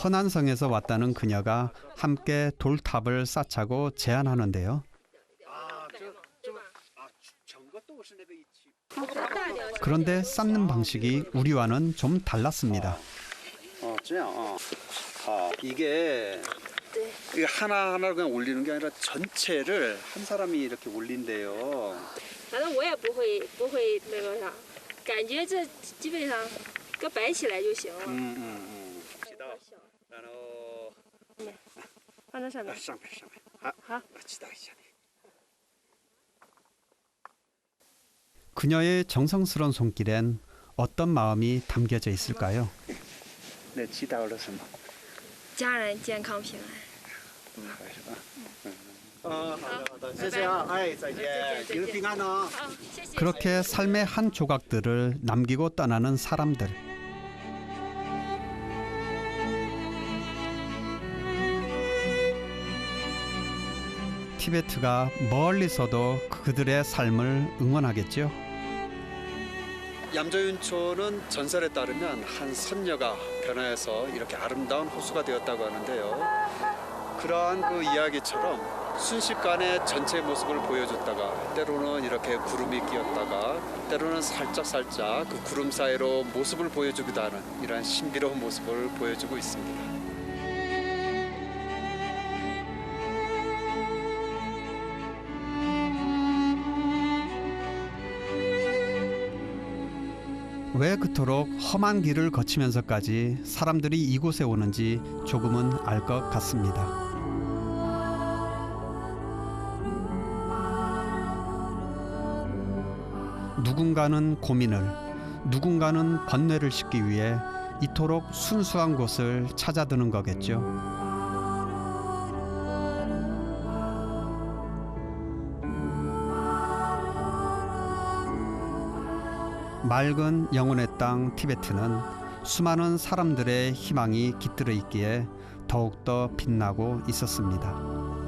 허난성에서 왔다는 그녀가 함께 돌탑을 쌓자고 제안하는데요. 그런데 쌓는 방식이 우리와는 좀 달랐습니다. 이게 하나하나 그냥 올리는 게 아니라 전체를 한 사람이 이렇게 올린대요. 反正我也不会那个啥，感觉这基本上给摆起来就行了。放在上面。上面。好，知道一下。 그녀의 정성스러운 손길엔 어떤 마음이 담겨져 있을까요? 네, 祈祷了什么？家人健康平安。好的，谢谢啊，哎，再见，一路平安哦。 그렇게 삶의 한 조각들을 남기고 떠나는 사람들. 티베트가 멀리서도 그들의 삶을 응원하겠죠. 얌저윤초는 전설에 따르면 한 선녀가 변화해서 이렇게 아름다운 호수가 되었다고 하는데요. 그러한 그 이야기처럼 순식간에 전체 모습을 보여줬다가 때로는 이렇게 구름이 끼었다가 때로는 살짝 그 구름 사이로 모습을 보여주기도 하는 이러한 신비로운 모습을 보여주고 있습니다. 왜 그토록 험한 길을 거치면서까지 사람들이 이곳에 오는지 조금은 알 것 같습니다. 누군가는 고민을, 누군가는 번뇌를 씻기 위해 이토록 순수한 곳을 찾아드는 거겠죠. 맑은 영혼의 땅 티베트는 수많은 사람들의 희망이 깃들어 있기에 더욱더 빛나고 있었습니다.